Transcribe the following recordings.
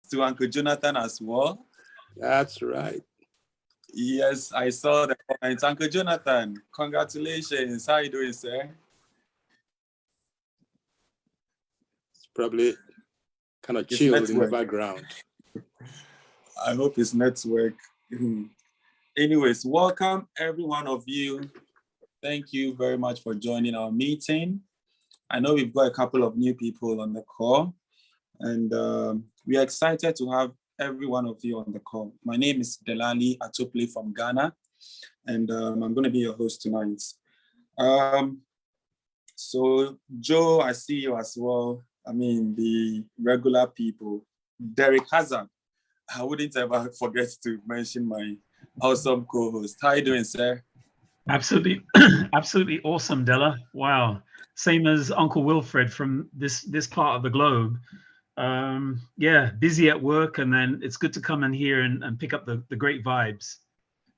to Uncle Jonathan as well. That's right. Yes, I saw the comments. Uncle Jonathan, congratulations. How are you doing, sir? It's probably kind of chilled in the background. I hope it's network. Anyways, welcome every one of you. Thank you very much for joining our meeting. I know we've got a couple of new people on the call, and we are excited to have every one of you on the call. My name is Delali Atople from Ghana, and I'm going to be your host tonight. So Joe, I see you as well. I mean, the regular people. Derek Hazard, I wouldn't ever forget to mention my awesome co-host. How are you doing, sir? Absolutely, absolutely awesome, Della. Wow, same as Uncle Wilfred from this part of the globe. Yeah, busy at work, and then it's good to come in here and pick up the great vibes.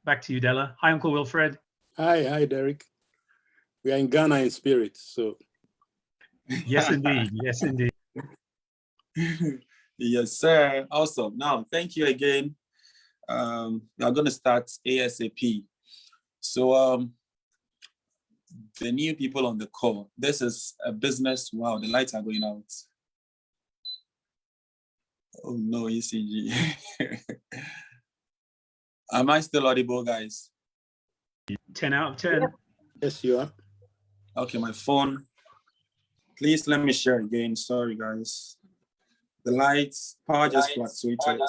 Back to you, Della. Hi, Uncle Wilfred. Hi, Derek. We are in Ghana in spirit, so. Yes, indeed. Yes, indeed. Yes, sir. Awesome. Now, thank you again. We are going to start ASAP. So the new people on the call, this is a business. Wow, the lights are going out. Oh no, ECG. Am I still audible, guys? 10 out of 10. Yes, you are. Okay, my phone. Please let me share again. Sorry, guys. The lights, power just fluctuated.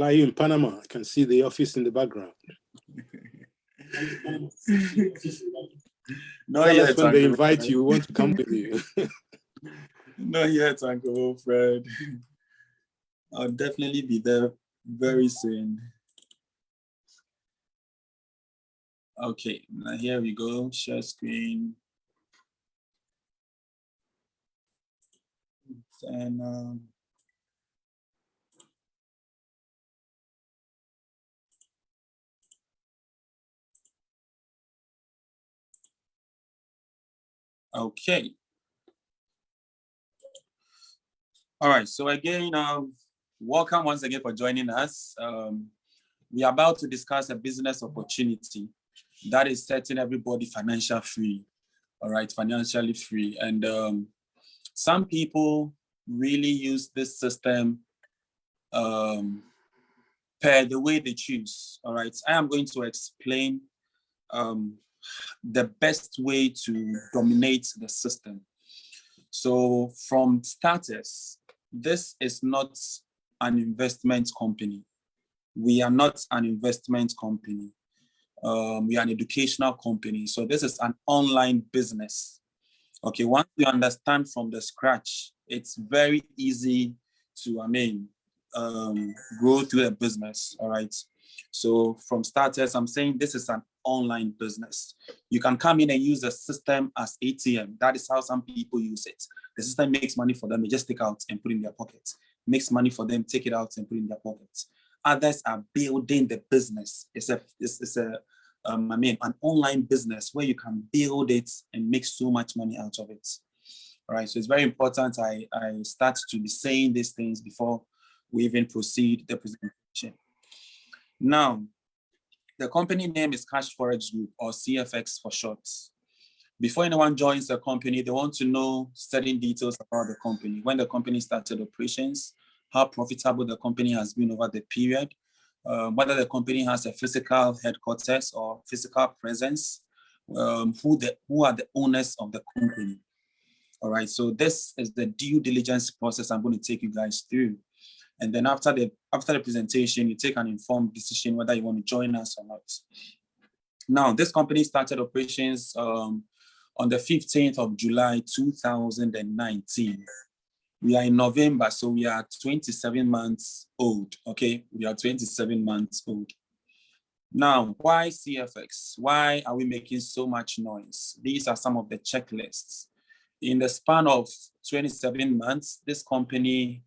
Are you in Panama? I can see the office in the background. Not yet, when they invite you, we want to come with you. Not yet, Uncle Wilfred. I'll definitely be there very soon. Okay, now here we go. Share screen. And okay. All right, so again, welcome once again for joining us. We are about to discuss a business opportunity that is setting everybody financially free, all right, financially free. And some people really use this system per the way they choose, all right? I am going to explain the best way to dominate the system. So from starters, this is not an investment company. We are not an investment company. We are an educational company. So this is an online business. Okay, once you understand from the scratch, it's very easy to, grow through a business, all right? So from starters, I'm saying this is an online business. You can come in and use the system as ATM. That is how some people use it. The system makes money for them. They just take out and put in their pockets. Makes money for them, take it out and put in their pockets. Others are building the business. It's an online business where you can build it and make so much money out of it. All right, so it's very important I start to be saying these things before we even proceed the presentation. Now, the company name is Cash Forex Group, or CFX for short. Before anyone joins the company, they want to know certain details about the company, when the company started operations, how profitable the company has been over the period, whether the company has a physical headquarters or physical presence, who are the owners of the company. All right, so this is the due diligence process I'm going to take you guys through. And then after the presentation, you take an informed decision whether you want to join us or not. Now, this company started operations on the 15th of July, 2019. We are in November, so we are 27 months old, okay? We are 27 months old. Now, why CFX? Why are we making so much noise? These are some of the checklists. In the span of 27 months, this company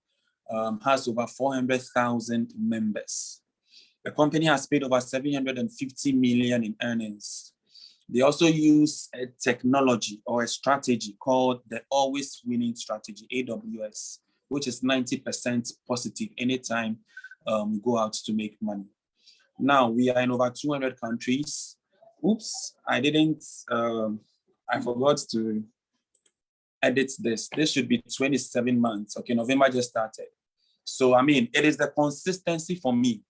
has over 400,000 members. The company has paid over 750 million in earnings. They also use a technology or a strategy called the always winning strategy, AWS, which is 90% positive anytime you go out to make money. Now we are in over 200 countries. Oops, I didn't, I forgot to edit this. This should be 27 months. Okay, November just started. So, I mean, it is the consistency for me.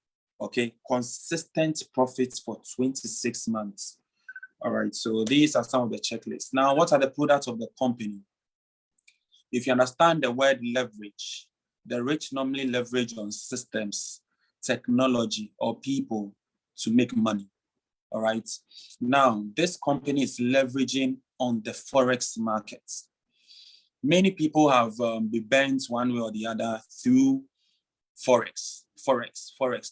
Okay, consistent profits for 26 months. All right, so these are some of the checklists. Now, what are the products of the company? If you understand the word leverage, the rich normally leverage on systems, technology, or people to make money. All right. Now, this company is leveraging on the Forex markets. Many people have been bent one way or the other through Forex.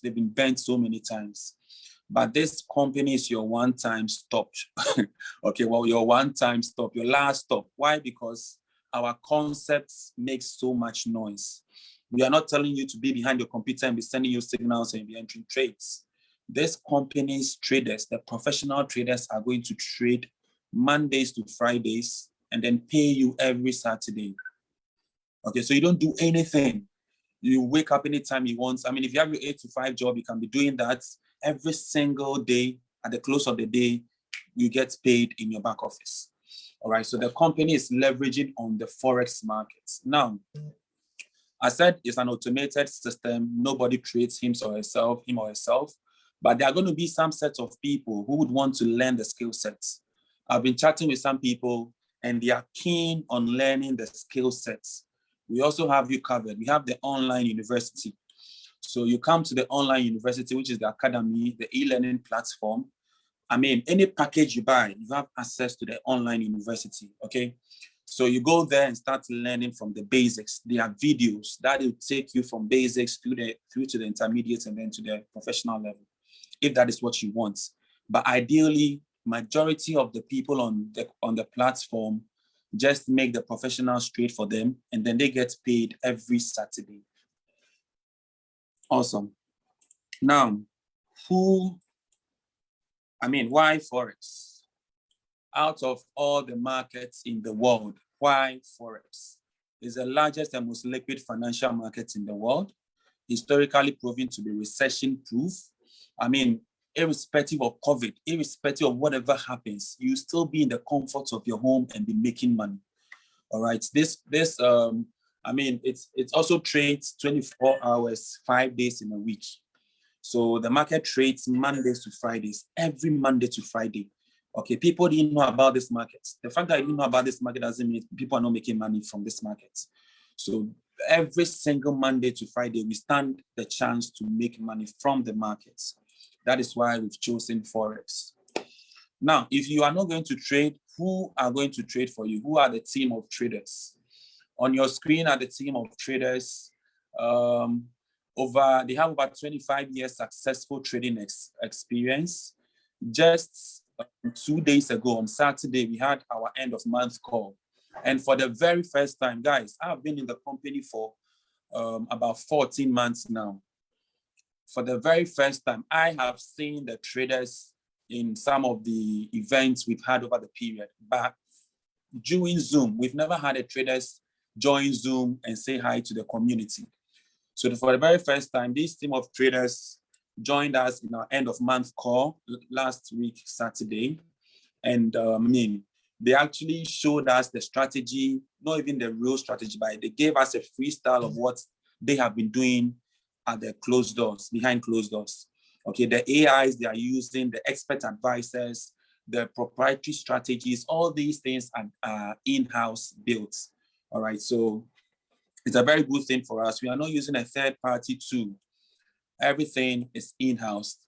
They've been bent so many times. But this company is your one-time stop. Okay, well, your one-time stop, your last stop. Why? Because our concepts make so much noise. We are not telling you to be behind your computer and be sending you signals and be entering trades. This company's traders, the professional traders, are going to trade Mondays to Fridays and then pay you every Saturday. Okay, so you don't do anything. You wake up anytime you want. I mean, if you have your 8 to 5 job, you can be doing that every single day. At the close of the day, you get paid in your back office. All right, so the company is leveraging on the Forex markets. Now, I said it's an automated system. Nobody creates him or herself, but there are going to be some sets of people who would want to learn the skill sets. I've been chatting with some people and they are keen on learning the skill sets. We also have you covered. We have the online university. So you come to the online university, which is the academy, the e-learning platform. I mean, any package you buy, you have access to the online university, okay? So you go there and start learning from the basics. There are videos that will take you from basics through to the intermediate and then to the professional level, if that is what you want. But ideally, majority of the people on the platform just make the professional straight for them, and then they get paid every Saturday. Awesome. Now, why Forex? Out of all the markets in the world, why Forex? Is the largest and most liquid financial market in the world, historically proven to be recession-proof. I mean, irrespective of COVID, irrespective of whatever happens, you still be in the comfort of your home and be making money. All right. It also trades 24 hours, 5 days in a week. So the market trades Mondays to Fridays, every Monday to Friday. Okay, people didn't know about this market. The fact that I didn't know about this market doesn't mean people are not making money from this market. So every single Monday to Friday, we stand the chance to make money from the markets. That is why we've chosen Forex. Now, if you are not going to trade, who are going to trade for you? Who are the team of traders? On your screen are the team of traders. They have about 25 years successful trading experience. Just 2 days ago on Saturday, we had our end of month call. And for the very first time, guys, I've been in the company for about 14 months now. For the very first time, I have seen the traders in some of the events we've had over the period. But during Zoom, we've never had a traders join Zoom and say hi to the community. So for the very first time, this team of traders joined us in our end of month call last week, Saturday. And they actually showed us the strategy, not even the real strategy, but they gave us a freestyle of what they have been doing at the closed doors, behind closed doors. Okay, the AIs they are using, the expert advisors, the proprietary strategies, all these things are in-house built. All right, so it's a very good thing for us. We are not using a third-party tool. Everything is in-house.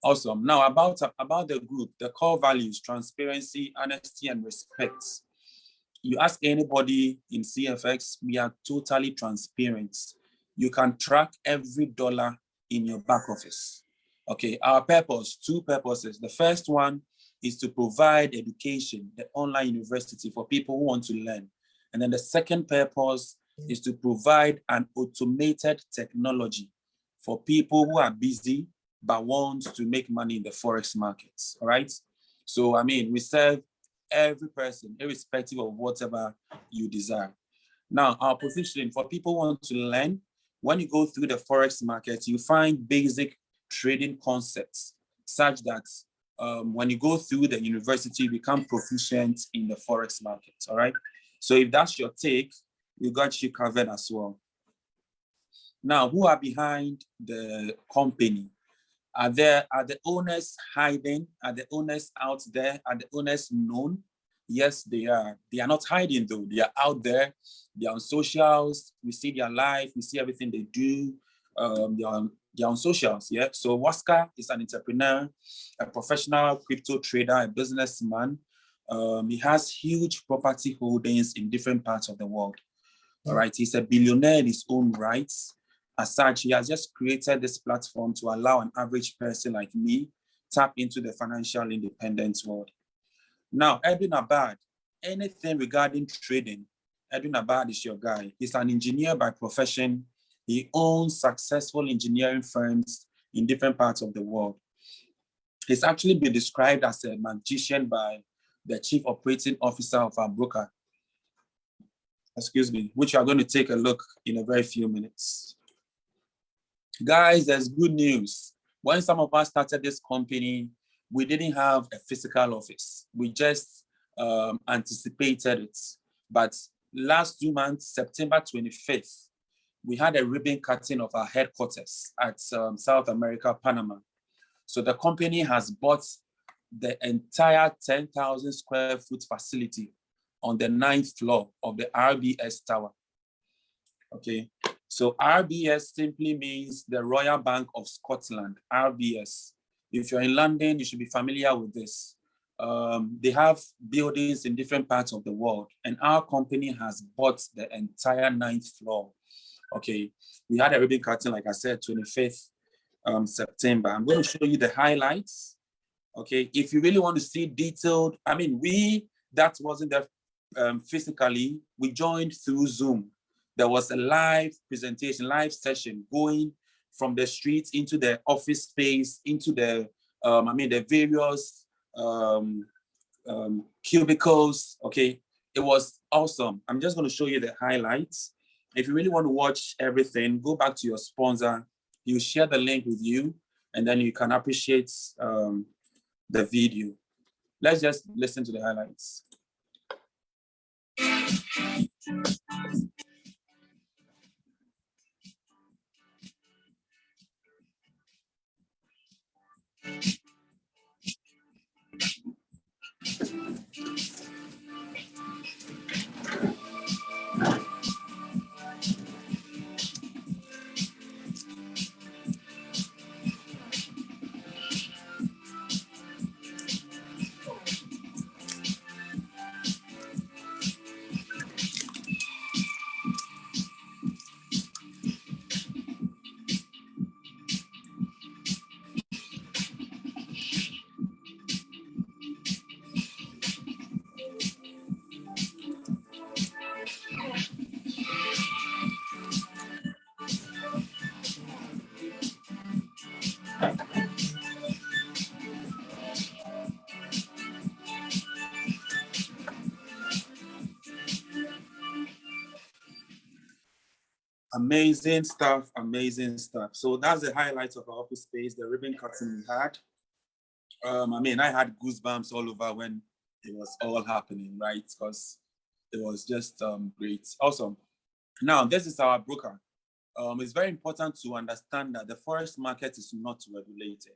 Awesome. Now about the group, the core values: transparency, honesty, and respect. You ask anybody in CFX, we are totally transparent. You can track every dollar in your back office. Okay, our purpose, 2 purposes. The first one is to provide education, the online university for people who want to learn. And then the second purpose is to provide an automated technology for people who are busy but want to make money in the Forex markets, all right? So, I mean, we serve every person, irrespective of whatever you desire. Now, our positioning for people who want to learn, when you go through the Forex market, you find basic trading concepts such that when you go through the university, you become proficient in the Forex market, all right? So if that's your take, we got you covered as well. Now, who are behind the company? Are the owners hiding? Are the owners out there? Are the owners known? Yes, they are. They are not hiding though. They are out there. They are on socials. We see their life. We see everything they do. They are on socials. Yeah. So Waska is an entrepreneur, a professional crypto trader, a businessman. He has huge property holdings in different parts of the world. All right. He's a billionaire in his own rights. As such, he has just created this platform to allow an average person like me tap into the financial independence world. Now, Edwin Abad, anything regarding trading, Edwin Abad is your guy. He's an engineer by profession. He owns successful engineering firms in different parts of the world. He's actually been described as a magician by the chief operating officer of our broker, excuse me, which we are going to take a look in a very few minutes. Guys, there's good news. When some of us started this company, we didn't have a physical office. We just anticipated it. But last 2 months, September 25th, we had a ribbon cutting of our headquarters at South America, Panama. So the company has bought the entire 10,000 square foot facility on the 9th floor of the RBS Tower. Okay, so RBS simply means the Royal Bank of Scotland, RBS. If you're in London, you should be familiar with this. They have buildings in different parts of the world, and our company has bought the entire 9th floor. Okay, we had a ribbon cutting, like I said, 25th September. I'm going to show you the highlights. Okay, if you really want to see detailed, I mean, that wasn't there physically, we joined through Zoom. There was a live presentation, live session going from the streets into the office space, into the, the various cubicles, okay? It was awesome. I'm just gonna show you the highlights. If you really want to watch everything, go back to your sponsor. He'll share the link with you, and then you can appreciate the video. Let's just listen to the highlights. Amazing stuff, amazing stuff. So that's the highlights of our office space, the ribbon cutting we had. I had goosebumps all over when it was all happening, right? Because it was just great. Awesome. Now, this is our broker. It's very important to understand that the Forex market is not regulated.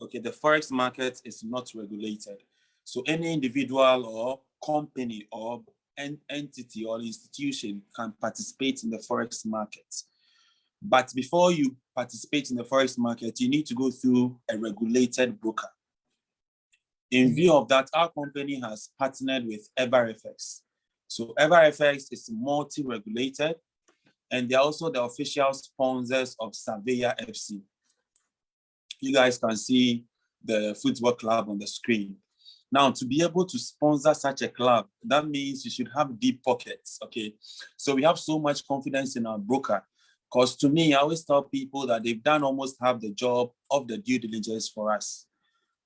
Okay, the Forex market is not regulated. So any individual or company or entity or institution can participate in the Forex market. But before you participate in the Forex market, you need to go through a regulated broker. In view of that, our company has partnered with EverFX. So EverFX is multi-regulated, and they're also the official sponsors of Surveyor FC. You guys can see the football club on the screen. Now, to be able to sponsor such a club, that means you should have deep pockets, okay? So we have so much confidence in our broker, because to me, I always tell people that they've done almost half the job of the due diligence for us.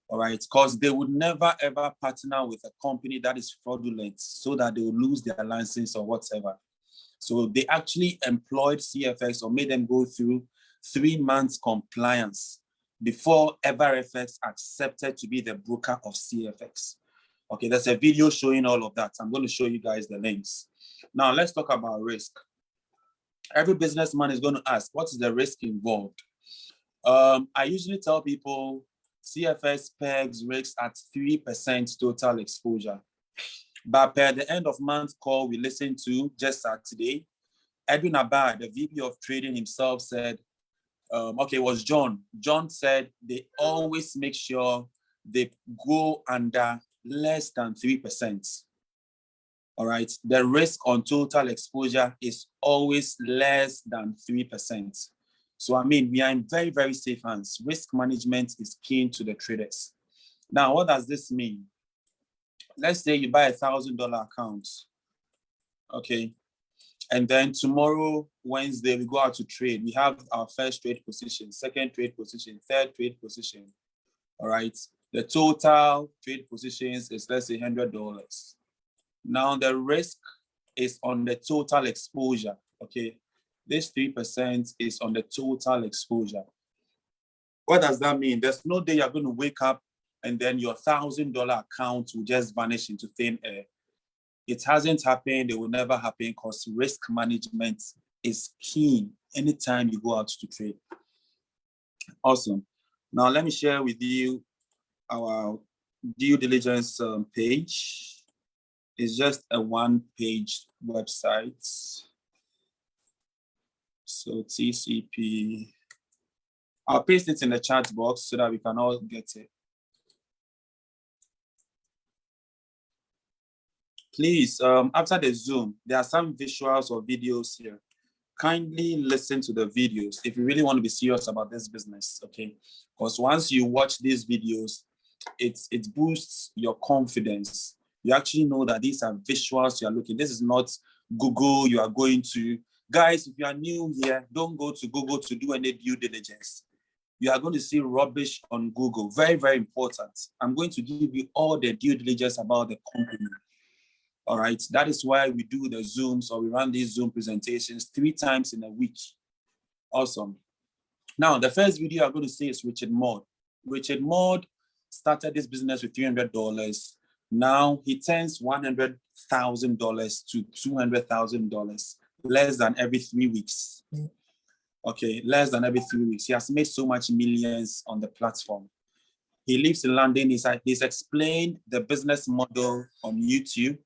all right? Because they would never ever partner with a company that is fraudulent so that they will lose their license or whatever. So they actually employed CFX or made them go through 3 months compliance before EverFX accepted to be the broker of CFX. Okay, there's a video showing all of that. I'm going to show you guys the links. Now let's talk about risk. Every businessman is going to ask, what is the risk involved? I usually tell people CFS pegs risks at 3% total exposure. But per the end of month call we listened to just Saturday, Edwin Abad, the VP of trading himself said, okay, it was John. John said they always make sure they go under less than 3%. All right, the risk on total exposure is always less than 3%. So, I mean, we are in very, very safe hands. Risk management is key to the traders. Now, what does this mean? Let's say you buy $1,000 account, okay? And then tomorrow, Wednesday, we go out to trade. We have our first trade position, second trade position, third trade position, all right? The total trade positions is, let's say, $100. Now, the risk is on the total exposure, okay? This 3% is on the total exposure. What does that mean? There's no day you're going to wake up and then your $1,000 account will just vanish into thin air. It hasn't happened. It will never happen because risk management is key anytime you go out to trade. Awesome. Now, let me share with you our due diligence page. It's just a one-page website. So TCP. I'll paste it in the chat box so that we can all get it. Please, after the Zoom, there are some visuals or videos here. Kindly listen to the videos if you really want to be serious about this business, okay? Because once you watch these videos, it boosts your confidence. You actually know that these are visuals you are looking. This is not Google you are going to. Guys, if you are new here, don't go to Google to do any due diligence. You are going to see rubbish on Google. Very, very important. I'm going to give you all the due diligence about the company. All right. That is why we do the Zooms or we run these Zoom presentations 3 times in a week. Awesome. Now, the first video I'm going to say is Richard Maud. Richard Maud started this business with $300. Now he turns $100,000 to $200,000 less than every 3 weeks. Okay, less than every 3 weeks. He has made so much millions on the platform. He lives in London. He's explained the business model on YouTube.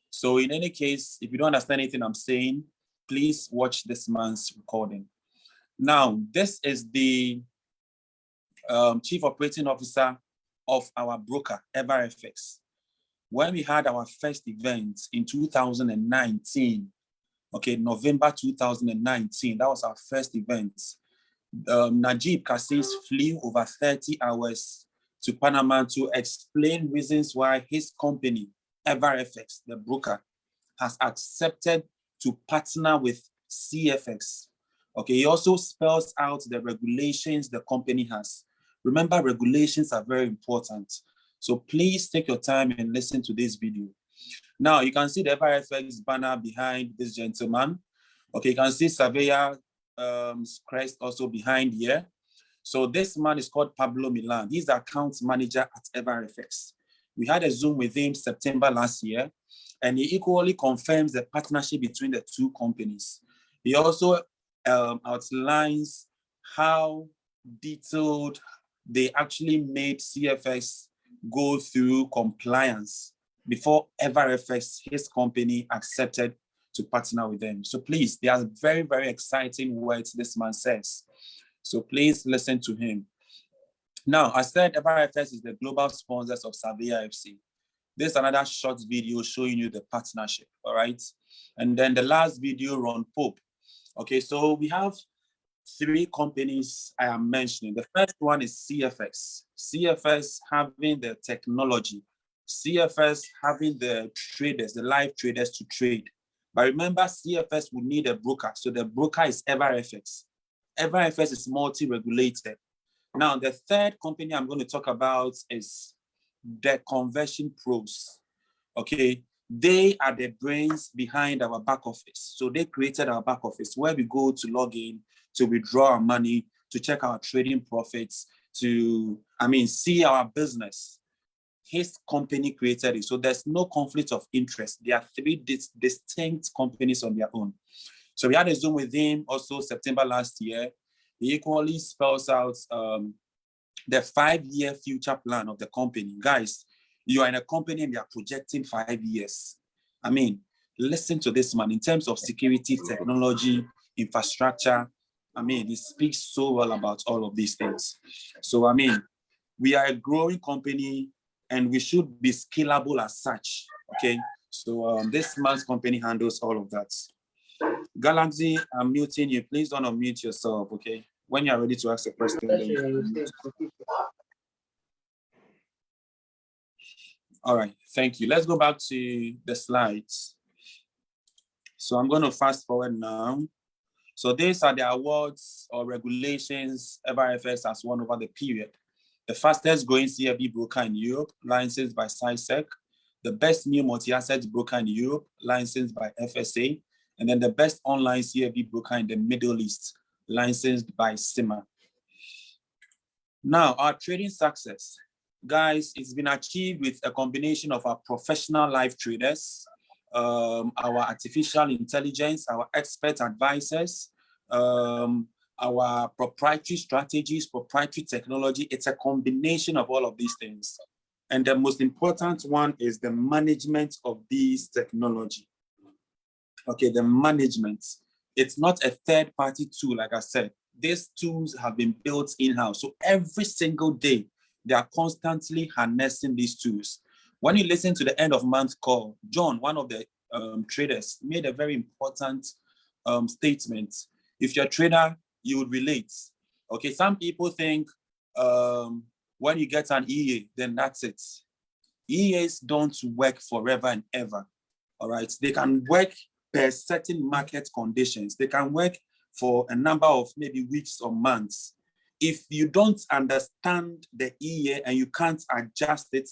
So in any case, if you don't understand anything I'm saying, please watch this man's recording. Now, this is the Chief Operating Officer of our broker, EverFX. When we had our first event in 2019, okay, November 2019, that was our first event. Najib Cassis flew over 30 hours to Panama to explain reasons why his company, EverFX, the broker, has accepted to partner with CFX. Okay, he also spells out the regulations the company has. Remember, regulations are very important. So please take your time and listen to this video. Now, you can see the EverFX banner behind this gentleman. Okay, you can see Surveyor crest also behind here. So this man is called Pablo Milan. He's the account manager at EverFX. We had a Zoom with him September last year, and he equally confirms the partnership between the two companies. He also outlines how detailed they actually made CFX go through compliance before EverFX, his company, accepted to partner with them. So please, there are very, very exciting words this man says. So please listen to him. Now, I said EverFX is the global sponsors of Surveyor FC. This is another short video showing you the partnership, all right? And then the last video, Ron Pope. Okay, so we have 3 companies I am mentioning. The first one is CFX. CFX having the technology. CFS having the traders, the live traders to trade. But remember, CFS would need a broker. So the broker is EverFX. EverFX is multi-regulated. Now, the third company I'm going to talk about is the Conversion Pros. Okay, they are the brains behind our back office. So they created our back office where we go to log in, to withdraw our money, to check our trading profits, to, see our business. His company created it. So there's no conflict of interest. There are three distinct companies on their own. So we had a Zoom with him also September last year. He equally spells out the 5-year future plan of the company. Guys, you are in a company and they are projecting 5 years. Listen to this man in terms of security, technology, infrastructure. He speaks so well about all of these things. So, we are a growing company and we should be scalable as such. Okay. So this man's company handles all of that. Galaxy, I'm muting you. Please don't unmute yourself. Okay. When you're ready to ask a question. All right, thank you. Let's go back to the slides. So I'm going to fast forward now. So these are the awards or regulations FRFX has won over the period. The fastest growing CFD broker in Europe, licensed by SciSec. The best new multi-asset broker in Europe, licensed by FSA. And then the best online CFD broker in the Middle East, licensed by CIMA. Now, our trading success. Guys, it's been achieved with a combination of our professional live traders, our artificial intelligence, our expert advisors, our proprietary strategies, proprietary technology. It's a combination of all of these things. And the most important one is the management of these technology. Okay, the management. It's not a third-party tool, like I said. These tools have been built in-house. So every single day, they are constantly harnessing these tools. When you listen to the end of month call, John, one of the traders, made a very important statement. If you're a trader, you would relate. Okay, some people think when you get an EA, then that's it. EAs don't work forever and ever. All right, they can work per certain market conditions. They can work for a number of maybe weeks or months. If you don't understand the EA and you can't adjust it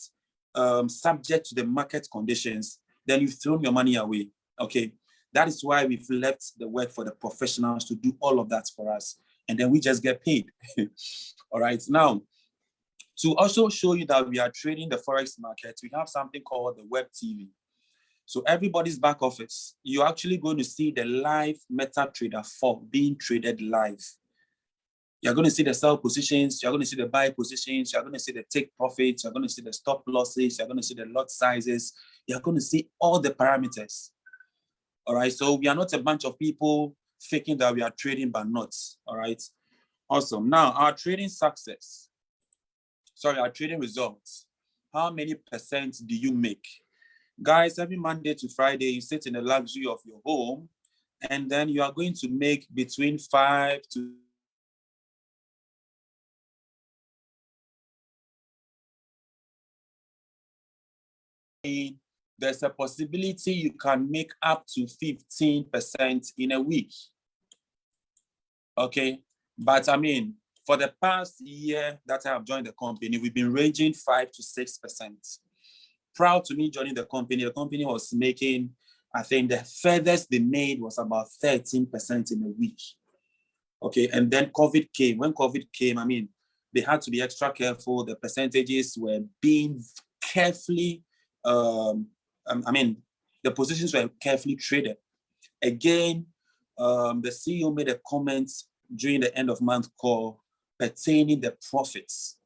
subject to the market conditions, then you've thrown your money away. Okay, that is why we've left the work for the professionals to do all of that for us, and then we just get paid. All right, now to also show you that we are trading the Forex market, we have something called the Web TV. So everybody's back office, you're actually going to see the live MetaTrader 4 being traded live. You're going to see the sell positions, you're going to see the buy positions, you're going to see the take profits, you're going to see the stop losses, you're going to see the lot sizes, you're going to see all the parameters. All right, so we are not a bunch of people thinking that we are trading but not. All right, awesome. Now, our trading success, our trading results. How many percent do you make? Guys, every Monday to Friday, you sit in the luxury of your home, and then you are going to make between 5 to there's a possibility you can make up to 15% in a week. Okay, but for the past year that I have joined the company, we've been ranging 5 to 6%. Proud to me joining the company. The company was making, I think the furthest they made was about 13% in a week. Okay, and then COVID came. When COVID came, they had to be extra careful. The percentages were being carefully the positions were carefully traded. Again, the CEO made a comment during the end of month call pertaining the profits.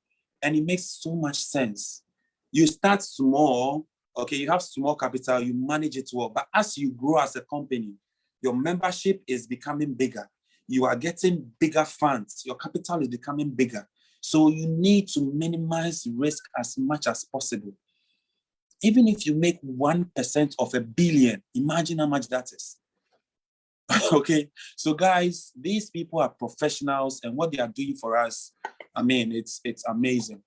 And it makes so much sense. You start small, okay, you have small capital, you manage it well. But as you grow as a company, your membership is becoming bigger. You are getting bigger funds. Your capital is becoming bigger. So you need to minimize risk as much as possible. Even if you make 1% of $1 billion, imagine how much that is. Okay, so guys, these people are professionals, and what they are doing for us, it's amazing.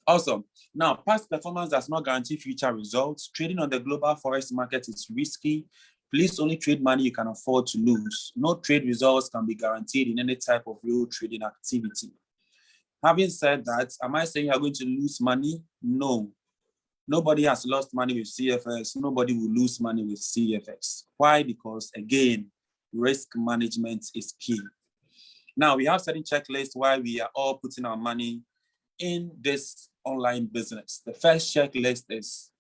Awesome. Now, past performance does not guarantee future results. Trading on the global Forex market is risky. Please only trade money you can afford to lose. No trade results can be guaranteed in any type of real trading activity. Having said that, am I saying you're going to lose money? No. Nobody has lost money with CFX. Nobody will lose money with CFX. Why? Because again, risk management is key. Now, we have certain checklists why we are all putting our money in this online business. The first checklist is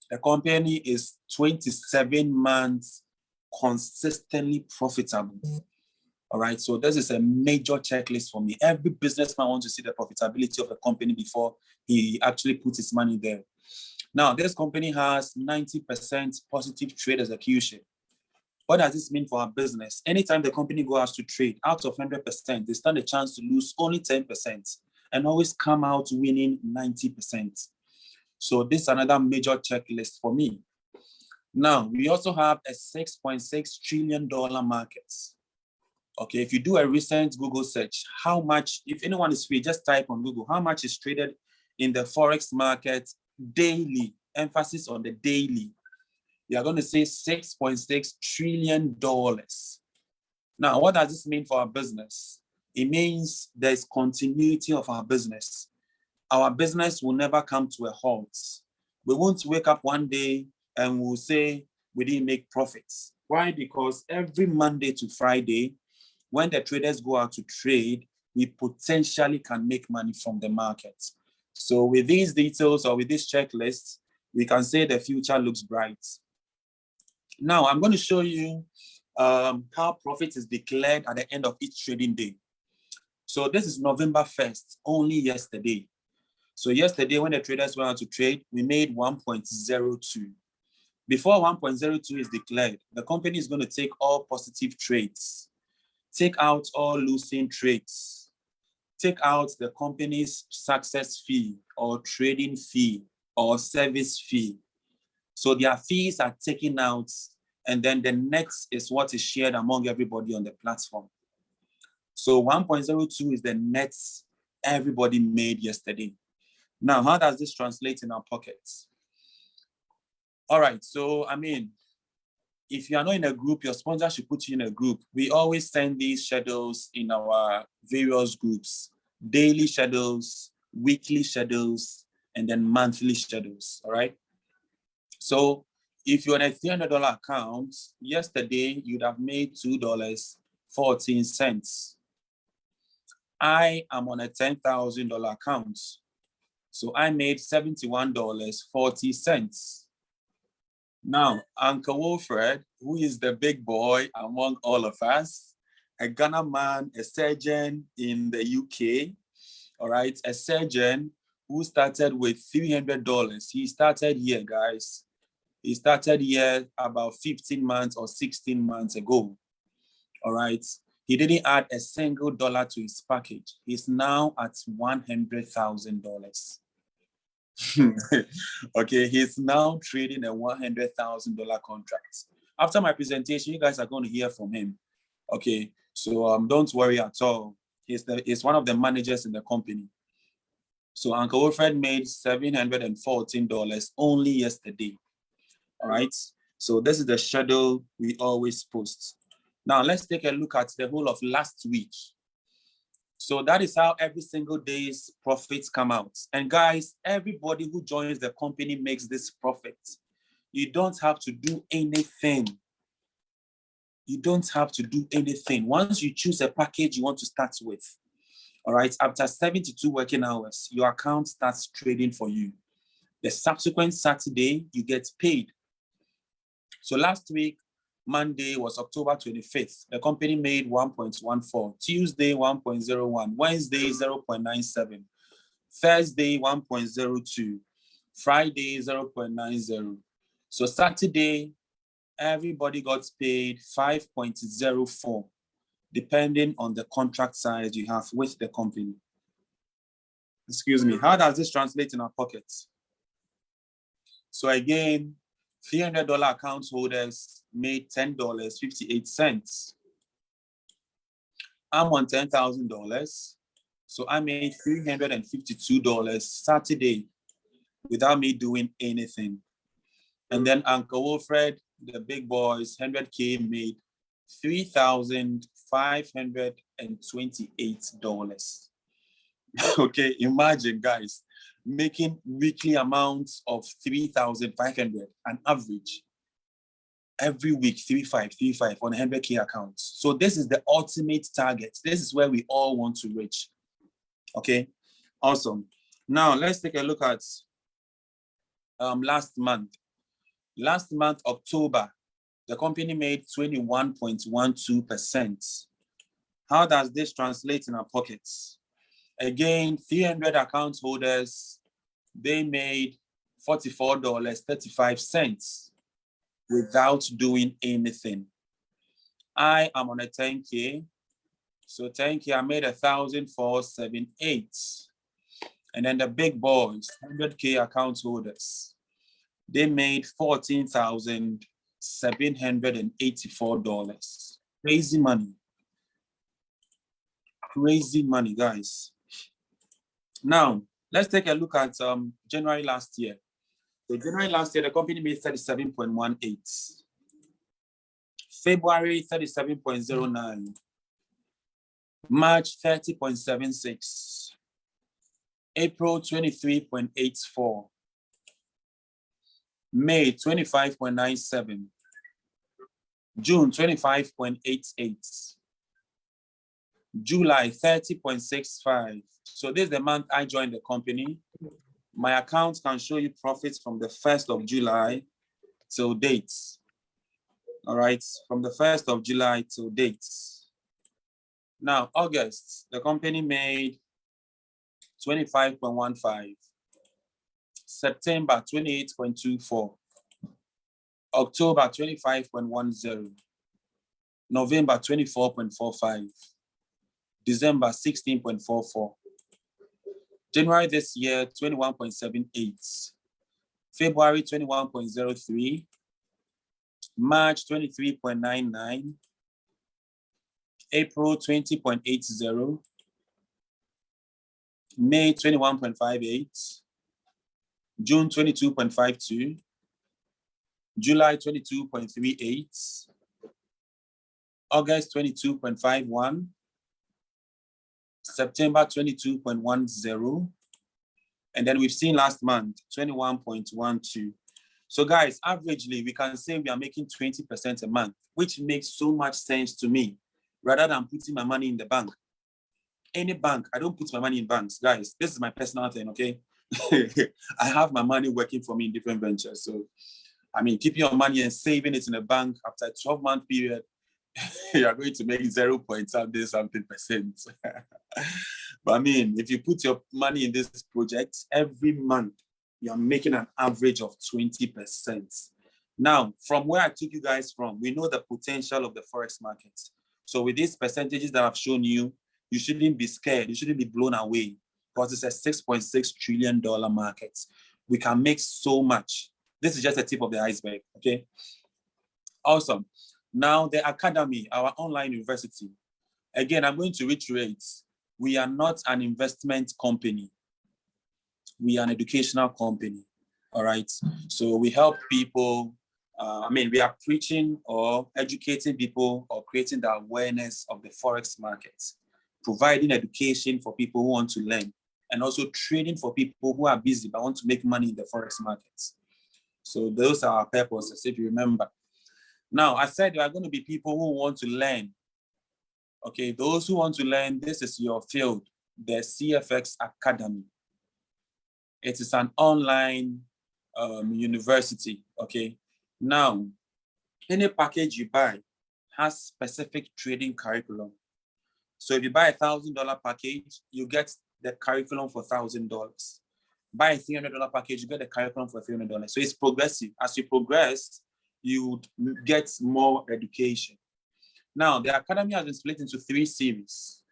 the company is 27 months consistently profitable. All right, so this is a major checklist for me. Every businessman wants to see the profitability of a company before he actually puts his money there. Now, this company has 90% positive trade execution. What does this mean for our business? Anytime the company goes to trade, out of 100%, they stand a chance to lose only 10% and always come out winning 90%. So this is another major checklist for me. Now, we also have a $6.6 trillion market. Okay, if you do a recent Google search, how much, if anyone is free, just type on Google, how much is traded in the Forex market daily, emphasis on the daily. You are going to say $6.6 trillion. Now, what does this mean for our business? It means there's continuity of our business. Our business will never come to a halt. We won't wake up one day and we'll say we didn't make profits. Why? Because every Monday to Friday, when the traders go out to trade, we potentially can make money from the market. So with these details or with this checklist, we can say the future looks bright. Now, I'm going to show you how profit is declared at the end of each trading day. So this is November 1st, only yesterday. So yesterday, when the traders went out to trade, we made 1.02. Before 1.02 is declared, the company is going to take all positive trades, take out all losing trades, take out the company's success fee or trading fee or service fee. So their fees are taken out, and then the net is what is shared among everybody on the platform. So 1.02 is the net everybody made yesterday. Now, how does this translate in our pockets? All right, so I mean, if you are not in a group, your sponsor should put you in a group. We always send these schedules in our various groups, daily schedules, weekly schedules, and then monthly schedules, all right? So if you're on a $300 account, yesterday you'd have made $2.14. I am on a $10,000 account, so I made $71.40. Now, Uncle Wilfred, who is the big boy among all of us, a Ghana man, a surgeon in the UK, all right, a surgeon who started with $300. He started here, guys. He started here about 15 months or 16 months ago, all right? He didn't add a single dollar to his package. He's now at $100,000. Okay, he's now trading a $100,000 contract. After my presentation, you guys are going to hear from him. Okay, so don't worry at all. He's one of the managers in the company. So Uncle Wilfred made $714 only yesterday. All right, so this is the schedule we always post. Now let's take a look at the whole of last week. So that is how every single day's profits come out. And guys, everybody who joins the company makes this profit. You don't have to do anything. You don't have to do anything. Once you choose a package you want to start with, all right, after 72 working hours, your account starts trading for you. The subsequent Saturday, you get paid. So last week, Monday was October 25th. The company made 1.14, Tuesday 1.01, Wednesday 0.97, Thursday 1.02, Friday 0.90. So Saturday, everybody got paid 5.04, depending on the contract size you have with the company. Excuse me, how does this translate in our pockets? So again, $300 account holders made $10.58. I'm on $10,000, so I made $352 Saturday without me doing anything. And then Uncle Wilfred, the big boys, 100K made $3,528. Okay, imagine, guys, making weekly amounts of 3,500 an average every week, 3,535 on a 100K account. So this is the ultimate target. This is where we all want to reach. Okay, awesome. Now let's take a look at last month. Last month, October, the company made 21.12%. How does this translate in our pockets? Again, 300 account holders, they made $44.35 without doing anything. I am on a 10K. So 10K, I made 1,478. And then the big boys, 100K account holders, they made $14,784. Crazy money. Crazy money, guys. Now, let's take a look at January last year. So January last year, the company made 37.18. February, 37.09. March, 30.76. April, 23.84. May, 25.97. June, 25.88. July, 30.65. So this is the month I joined the company. My account can show you profits from the 1st of July till dates. All right, from the 1st of July till dates. Now, August, the company made 25.15. September, 28.24. October, 25.10. November, 24.45. December, 16.44. January this year, 21.78. February, 21.03. March, 23.99. April, 20.80. May, 21.58. June, 22.52. July, 22.38. August, 22.51. September, 22.10. And then we've seen last month, 21.12. So guys, averagely, we can say we are making 20% a month, which makes so much sense to me, rather than putting my money in the bank. Any bank, I don't put my money in banks. Guys, this is my personal thing, okay? I have my money working for me in different ventures. So, I mean, keeping your money and saving it in a bank after a 12-month period, you're going to make 0.something%. But I mean, if you put your money in this project, every month, you're making an average of 20%. Now, from where I took you guys from, we know the potential of the Forex market. So with these percentages that I've shown you, you shouldn't be scared. You shouldn't be blown away, because it's a $6.6 trillion market. We can make so much. This is just the tip of the iceberg, okay? Awesome. Now, the Academy, our online university. Again, I'm going to reiterate, we are not an investment company. We are an educational company, all right? So we help people, we are preaching or educating people or creating the awareness of the Forex market, providing education for people who want to learn, and also training for people who are busy but want to make money in the Forex markets. So those are our purposes, if you remember. Now, I said there are going to be people who want to learn. Okay, those who want to learn, this is your field, the CFX Academy. It is an online university, okay? Now, any package you buy has specific trading curriculum. So if you buy $1,000 package, you get the curriculum for $1,000. Buy a $300 package, you get the curriculum for $300. So it's progressive. As you progress, you get more education. Now, the Academy has been split into 3 series: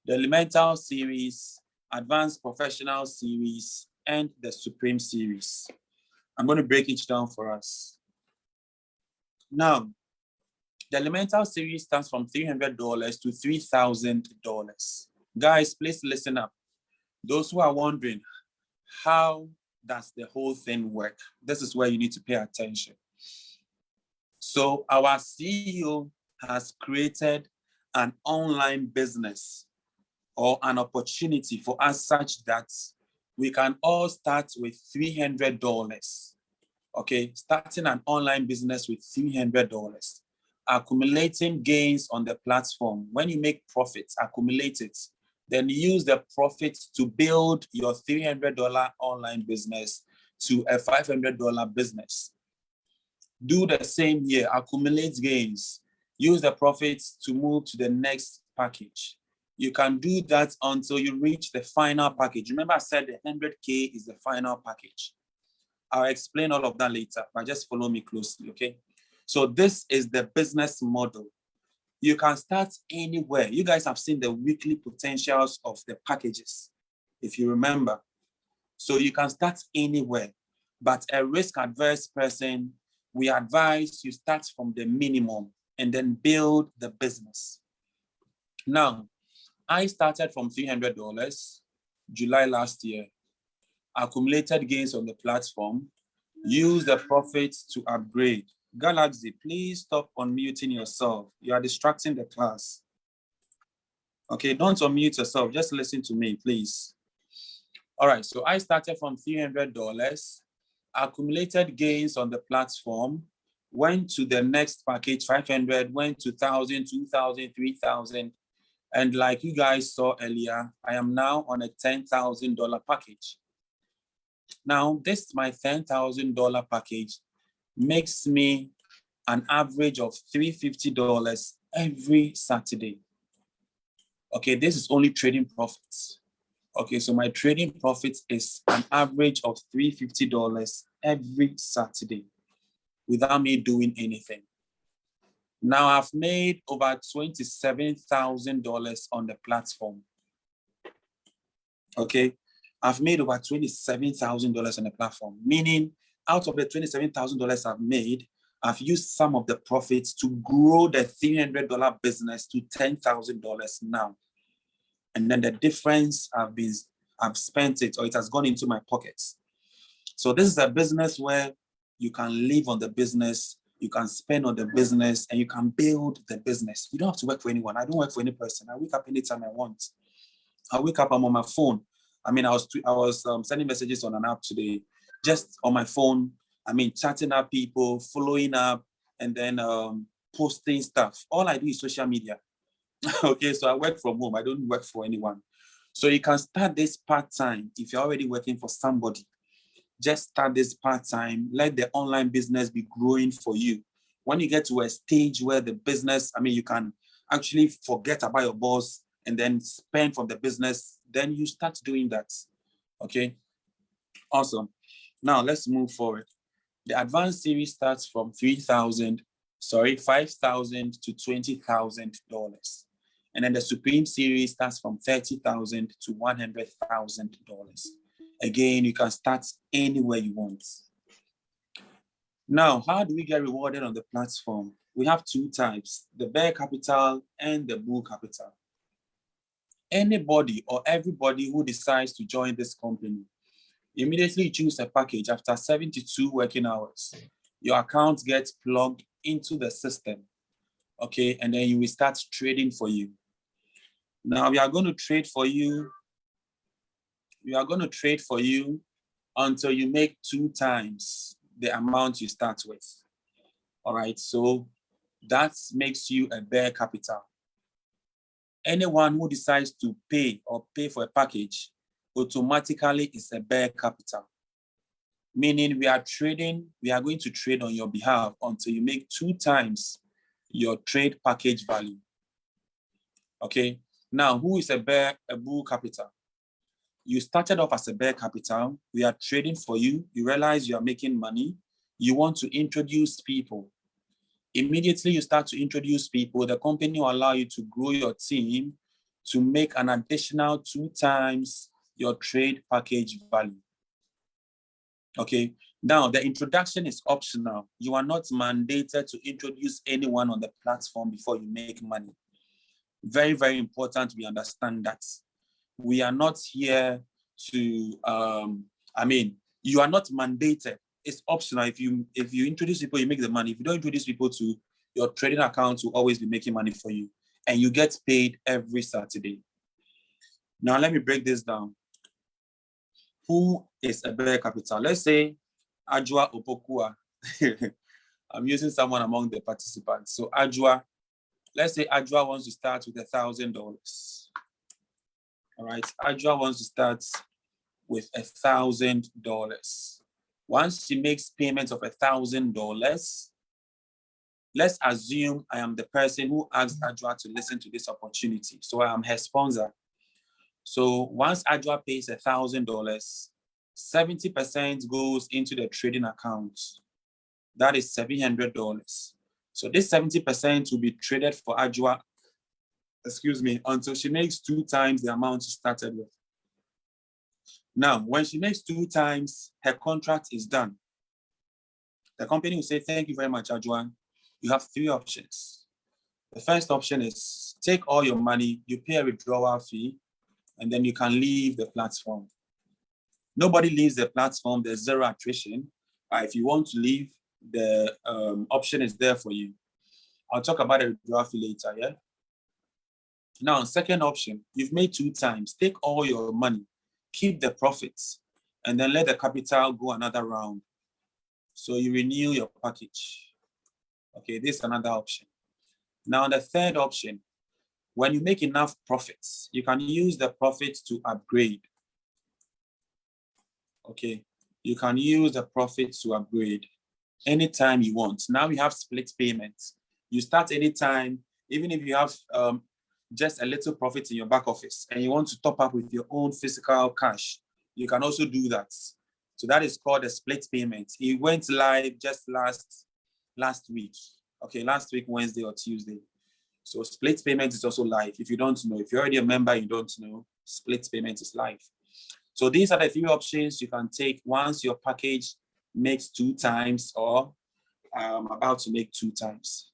the Elemental series, Advanced Professional series, and the Supreme series. I'm going to break each down for us. Now, the Elemental series starts from $300 to $3,000. Guys, please listen up. Those who are wondering, how does the whole thing work? This is where you need to pay attention. So our CEO has created an online business or an opportunity for us such that we can all start with $300. Okay, starting an online business with $300, accumulating gains on the platform. When you make profits, accumulate it, then use the profits to build your $300 online business to a $500 business. Do the same here, accumulate gains, use the profits to move to the next package. You can do that until you reach the final package. Remember I said the 100K is the final package. I'll explain all of that later, but just follow me closely, okay? So this is the business model. You can start anywhere. You guys have seen the weekly potentials of the packages, if you remember. So you can start anywhere, but a risk-averse person, we advise you start from the minimum and then build the business. Now, I started from $300 July last year, accumulated gains on the platform, use the profits to upgrade. Galaxy, please stop unmuting yourself. You are distracting the class. Okay, don't unmute yourself. Just listen to me, please. All right, so I started from $300, accumulated gains on the platform, went to the next package, 500, went to 1,000, 2,000, 3,000. And like you guys saw earlier, I am now on a $10,000 package. Now, this my $10,000 package makes me an average of $350 every Saturday. Okay, this is only trading profits. Okay, so my trading profits is an average of $350 every Saturday without me doing anything. Now I've made over $27,000 on the platform. Okay, I've made over $27,000 on the platform, meaning out of the $27,000 I've made, I've used some of the profits to grow the $300 business to $10,000 now. And then the difference I've spent it, or it has gone into my pockets. So this is a business where you can live on the business, you can spend on the business, and you can build the business. You don't have to work for anyone. I don't work for any person. I wake up anytime I want. I wake up, I'm on my phone. I mean, I was sending messages on an app today, just on my phone. I mean, chatting up people, following up, and then posting stuff. All I do is social media. Okay, so I work from home. I don't work for anyone. So you can start this part-time if you're already working for somebody. Just start this part-time. Let the online business be growing for you. When you get to a stage where the business, I mean, you can actually forget about your boss and then spend from the business, then you start doing that. Okay, awesome. Now let's move forward. The advanced series starts from $5,000 to $20,000. And then the Supreme series starts from $30,000 to $100,000. Again, you can start anywhere you want. Now, how do we get rewarded on the platform? We have two types, the bear capital and the bull capital. Anybody or everybody who decides to join this company, immediately choose a package after 72 working hours. Your account gets plugged into the system, okay? And then you will start trading for you. Now we are going to trade for you. We are going to trade for you until you make 2 times the amount you start with. All right, so that makes you a bear capital. Anyone who decides to pay for a package automatically is a bear capital. Meaning we are going to trade on your behalf until you make 2 times your trade package value. Okay. Now, who is a bull capital? You started off as a bear capital. We are trading for you. You realize you are making money. You want to introduce people. Immediately you start to introduce people, the company will allow you to grow your team to make an additional 2 times your trade package value. Okay. Now, the introduction is optional. You are not mandated to introduce anyone on the platform before you make money. Very, very important we understand that. We are not here to, you are not mandated. It's optional. If you introduce people, you make the money. If you don't introduce people to your trading account, will always be making money for you. And you get paid every Saturday. Now, let me break this down. Who is a bear capital? Let's say Ajua Opokua. I'm using someone among the participants. So Ajua, let's say Ajua wants to start with $1,000. All right, Ajua wants to start with $1,000. Once she makes payments of $1,000, let's assume I am the person who asked Ajua to listen to this opportunity. So I am her sponsor. So once Ajua pays $1,000, 70% goes into the trading account. That is $700. So this 70% will be traded for Ajua, until she makes 2 times the amount she started with. Now, when she makes 2 times, her contract is done. The company will say, thank you very much, Ajua. You have 3 options. The first option is take all your money, you pay a withdrawal fee, and then you can leave the platform. Nobody leaves the platform, there's 0 attrition. If you want to leave, the option is there for you. I'll talk about a withdrawal fee later, yeah? Now, second option, you've made 2 times, take all your money, keep the profits, and then let the capital go another round. So you renew your package. Okay, this is another option. Now, the third option, when you make enough profits, you can use the profits to upgrade. Okay, you can use the profits to upgrade anytime you want. Now we have split payments. You start anytime, even if you have just a little profit in your back office and you want to top up with your own physical cash, you can also do that. So that is called a split payment. It went live just last week. Okay, last week, Wednesday or Tuesday. So split payment is also live. If you don't know, if you're already a member, you don't know, split payment is live. So these are the 3 options you can take once your package makes 2 times or about to make 2 times.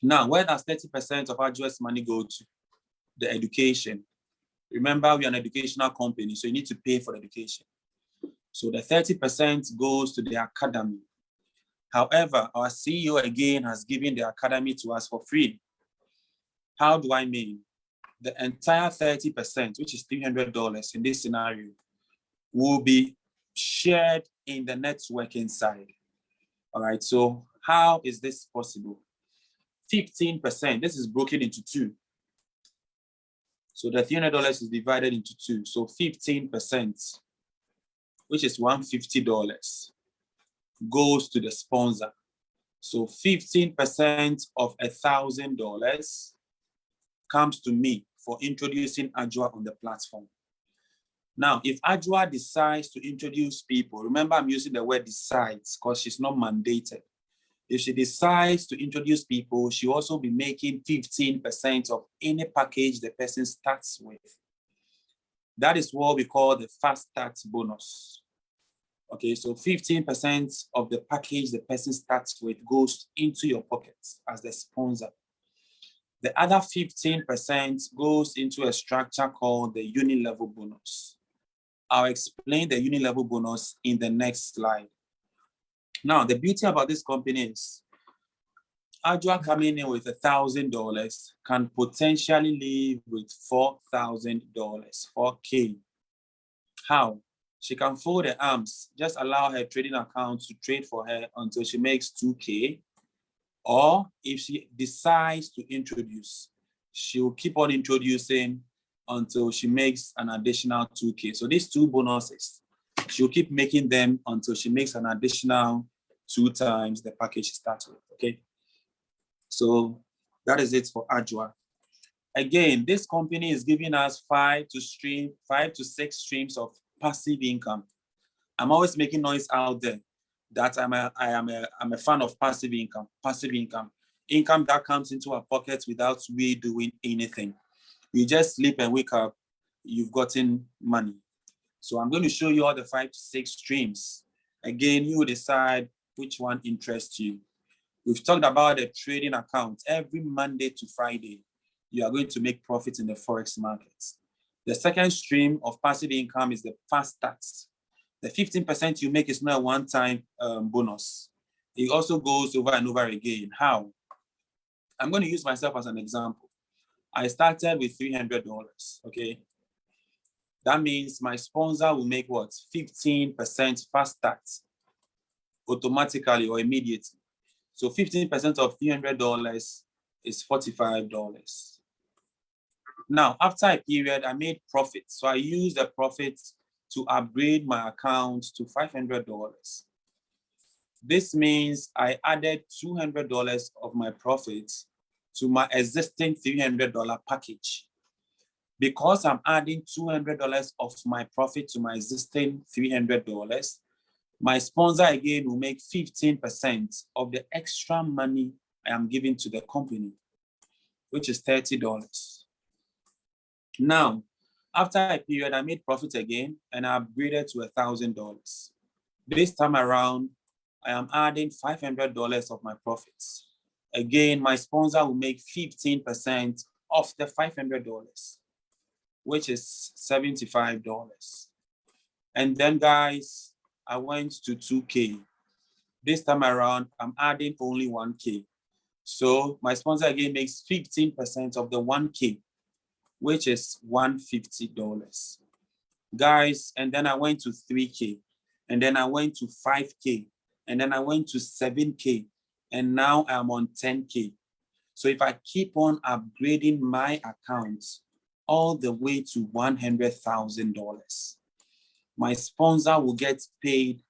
Now, where does 30% of our US money go to? The education. Remember, we are an educational company, so you need to pay for the education. So the 30% goes to the academy. However, our CEO again has given the academy to us for free. How do I mean? The entire 30%, which is $300 in this scenario, will be shared in the networking side. All right, so how is this possible? 15%, this is broken into 2. So the $300 is divided into 2. So 15%, which is $150, goes to the sponsor. So 15% of $1,000 comes to me for introducing Ajua on the platform. Now, if Ajua decides to introduce people, remember I'm using the word decides because she's not mandated. If she decides to introduce people, she'll also be making 15% of any package the person starts with. That is what we call the fast start bonus. Okay, so 15% of the package the person starts with goes into your pocket as the sponsor. The other 15% goes into a structure called the uni-level bonus. I'll explain the uni-level bonus in the next slide. Now, the beauty about this company is Ajua coming in with $1,000 can potentially leave with $4,000, $4K. How? She can fold her arms, just allow her trading account to trade for her until she makes 2K. Or if she decides to introduce, she will keep on introducing until she makes an additional 2K. So these 2 bonuses, she'll keep making them until she makes an additional 2 times the package she starts with, okay? So that is it for Ajua. Again, this company is giving us 5 to 6 streams of passive income. I'm always making noise out there that I'm a fan of passive income. Income that comes into our pockets without we doing anything. You just sleep and wake up, you've gotten money. So I'm going to show you all the 5 to 6 streams. Again, you will decide which one interests you. We've talked about a trading account. Every Monday to Friday, you are going to make profits in the Forex markets. The second stream of passive income is the fast tax. The 15% you make is not a one-time bonus. It also goes over and over again. How? I'm going to use myself as an example. I started with $300, okay? That means my sponsor will make what? 15% fast tax automatically or immediately. So 15% of $300 is $45. Now, after a period, I made profit. So I used the profit to upgrade my account to $500. This means I added $200 of my profits to my existing $300 package. Because I'm adding $200 of my profit to my existing $300, my sponsor again will make 15% of the extra money I am giving to the company, which is $30. Now, after a period, I made profit again and I upgraded to $1,000. This time around, I am adding $500 of my profits. Again, my sponsor will make 15% of the $500, which is $75. And then, guys, I went to 2K. This time around, I'm adding only 1K. So my sponsor again makes 15% of the 1K, which is $150. Guys, and then I went to 3K, and then I went to 5K, and then I went to 7K, and now I'm on 10K. So if I keep on upgrading my accounts all the way to $100,000, my sponsor will get paid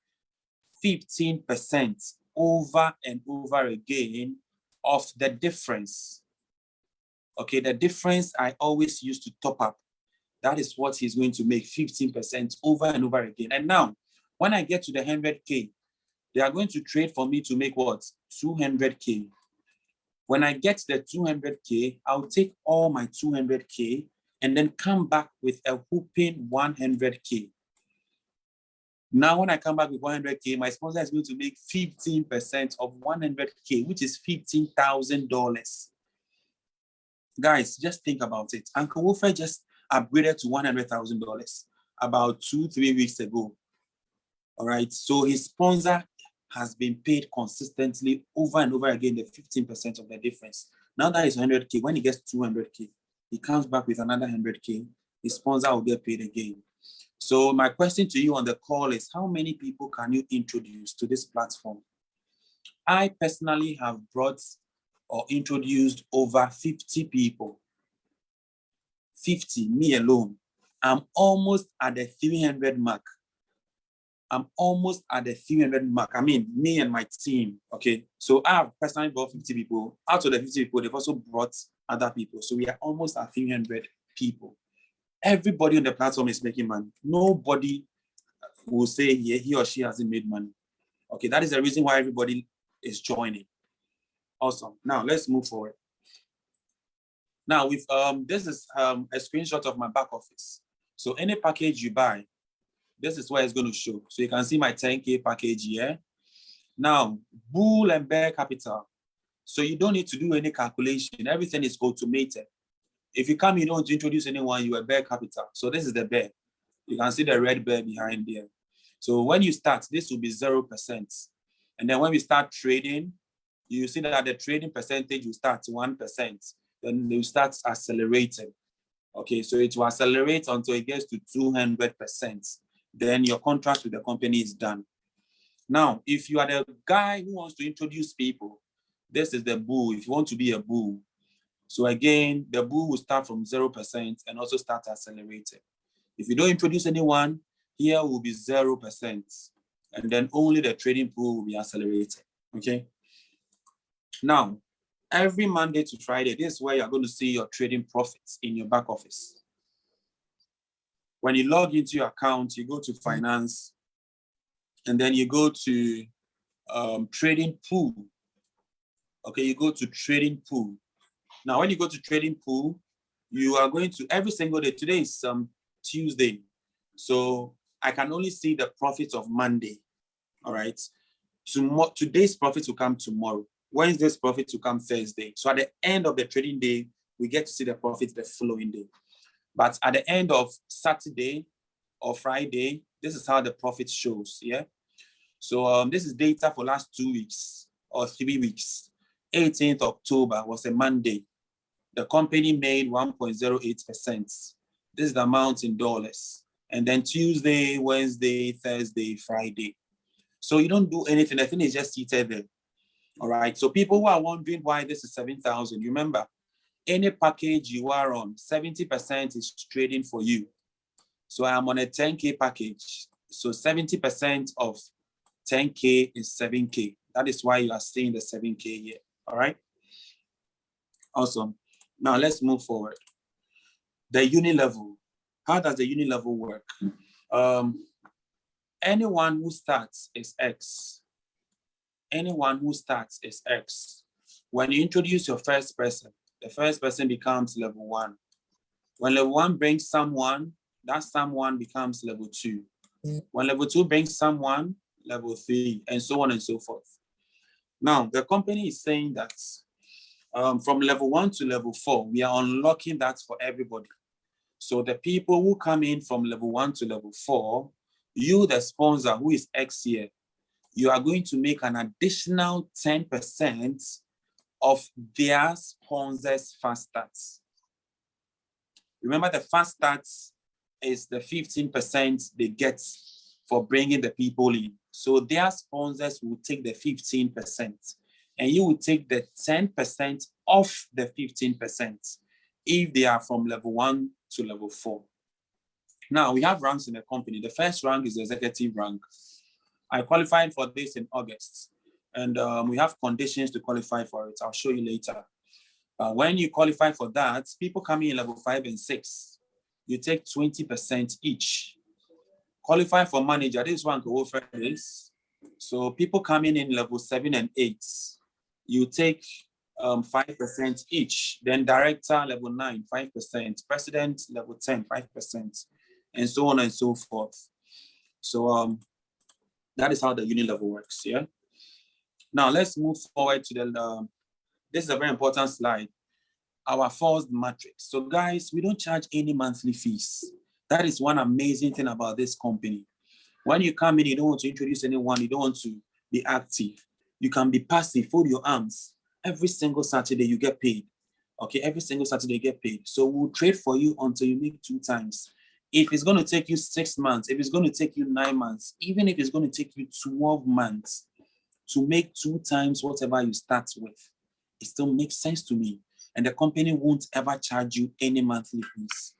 15% over and over again of the difference. Okay, the difference I always used to top up. That is what he's going to make 15% over and over again. And now, when I get to the 100K, they are going to trade for me to make what? 200K. When I get the 200K, I'll take all my 200K and then come back with a whooping 100K. Now, when I come back with 100K, my sponsor is going to make 15% of 100K, which is $15,000. Guys, just think about it. Uncle Wilfred just upgraded to $100,000 about 2-3 weeks ago. All right. So his sponsor has been paid consistently over and over again, the 15% of the difference. Now that is 100K. When he gets 200K, he comes back with another 100K. His sponsor will get paid again. So my question to you on the call is, how many people can you introduce to this platform? I personally have brought or introduced over 50 people. 50, me alone. I'm almost at the 300 mark. I'm almost at the 300 mark. I mean, me and my team, okay? So I have personally brought 50 people. Out of the 50 people, they've also brought other people. So we are almost at 300 people. Everybody on the platform is making money. Nobody will say he or she hasn't made money. Okay, that is the reason why everybody is joining. Awesome. Now let's move forward. Now with this is a screenshot of my back office. So any package you buy, this is where it's going to show. So you can see my 10K package here. Now, bull and bear capital. So you don't need to do any calculation. Everything is automated. If you come, you don't introduce anyone, you are bear capital. So this is the bear. You can see the red bear behind there. So when you start, this will be 0%. And then when we start trading, you see that the trading percentage will start 1%. Then they will start accelerating. Okay, so it will accelerate until it gets to 200%. Then your contract with the company is done. Now, if you are the guy who wants to introduce people, this is the bull. If you want to be a bull. So again, the bull will start from 0% and also start accelerating. If you don't introduce anyone, here will be 0%. And then only the trading pool will be accelerated. Okay. Now, every Monday to Friday, this is where you're going to see your trading profits in your back office. When you log into your account, you go to finance, and then you go to trading pool. Okay, you go to trading pool. Now, when you go to trading pool, you are going to every single day. Today is Tuesday. So I can only see the profits of Monday. All right. Today's profits will come tomorrow. Wednesday's profits will come Thursday. So at the end of the trading day, we get to see the profits the following day. But at the end of Saturday or Friday, this is how the profit shows. Yeah. So this is data for last 2 weeks or 3 weeks. 18th October was a Monday. The company made 1.08%. This is the amount in dollars. and then Tuesday, Wednesday, Thursday, Friday. So you don't do anything. The thing is just seated there. All right. So people who are wondering why this is 7,000, remember, any package you are on, 70% is trading for you. So I am on a 10K package. So 70% of 10K is 7K. That is why you are seeing the 7K here. All right. Awesome. Now let's move forward. The uni level. How does the uni level work? Anyone who starts is X. Anyone who starts is X. When you introduce your first person, the first person becomes level 1. When level 1 brings someone, that someone becomes level 2. When level 2 brings someone, level 3, and so on and so forth. Now, the company is saying that from level 1 to level 4, we are unlocking that for everybody. So the people who come in from level 1 to level 4, you, the sponsor, who is X here, you are going to make an additional 10% of their sponsors' fast starts. Remember, the fast starts is the 15% they get for bringing the people in. So their sponsors will take the 15%, and you will take the 10% off the 15% if they are from level 1 to level 4. Now, we have ranks in the company. The first rank is the executive rank. I qualified for this in August, and we have conditions to qualify for it. I'll show you later. When you qualify for that, people coming in level 5 and 6, you take 20% each. Qualify for manager, this one go over this. So people coming in level 7 and 8, you take 5% each. Then director level 9, 5%. President level 10, 5%, and so on and so forth. So that is how the uni level works. Yeah. Now let's move forward to the. This is a very important slide. Our forced matrix. So guys, we don't charge any monthly fees. That is one amazing thing about this company. When you come in, you don't want to introduce anyone, you don't want to be active. You can be passive, fold your arms. Every single Saturday you get paid. Okay, every single Saturday you get paid. So we'll trade for you until you make 2 times. If it's going to take you 6 months, if it's going to take you 9 months, even if it's going to take you 12 months to make 2 times whatever you start with, it still makes sense to me. And the company won't ever charge you any monthly fees.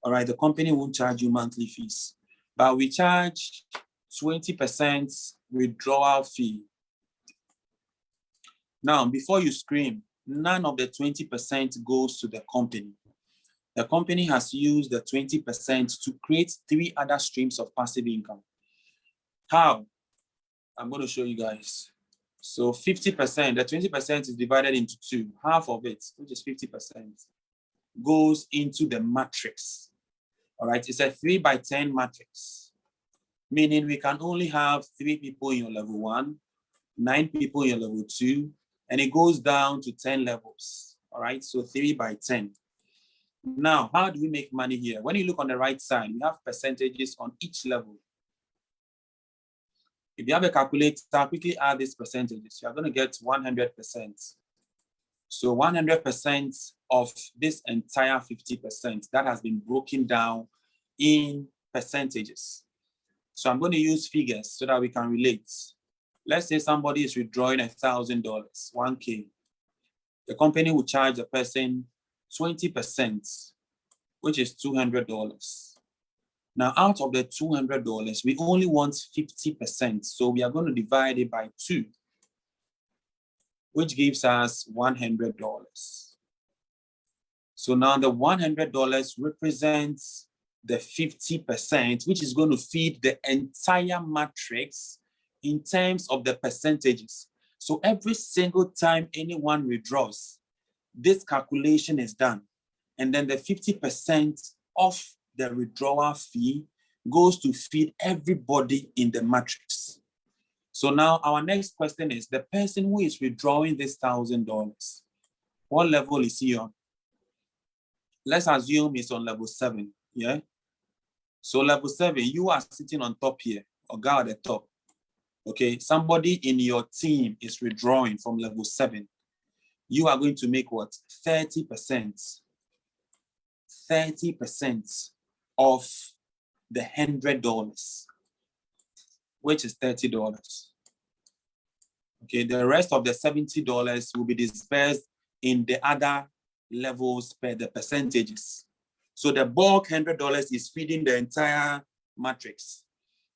All right, the company won't charge you monthly fees, but we charge 20% withdrawal fee. Now, before you scream, none of the 20% goes to the company. The company has used the 20% to create 3 other streams of passive income. How? I'm going to show you guys. So 50%, the 20% is divided into 2. Half of it, which is 50%, goes into the matrix. All right, it's a 3x10 matrix, meaning we can only have 3 people in your level 1, 9 people in your level 2, and it goes down to 10 levels. All right, so 3x10. Now, how do we make money here? When you look on the right side, we have percentages on each level. If you have a calculator, quickly add these percentages. You are going to get 100%. So 100% of this entire 50% that has been broken down in percentages. So I'm going to use figures so that we can relate. Let's say somebody is withdrawing $1,000, 1K. The company will charge the person 20%, which is $200. Now, out of the $200, we only want 50%. So we are going to divide it by 2, which gives us $100. So now the $100 represents the 50%, which is going to feed the entire matrix in terms of the percentages. So every single time anyone withdraws, this calculation is done. And then the 50% of the withdrawal fee goes to feed everybody in the matrix. So now our next question is, the person who is withdrawing this $1,000, what level is he on? Let's assume he's on level 7, yeah? So level 7, you are sitting on top here, or guy at the top. Okay, somebody in your team is withdrawing from level 7. You are going to make what? 30%. 30% of the $100, which is $30. Okay, the rest of the $70 will be dispersed in the other levels per the percentages. So the bulk $100 is feeding the entire matrix.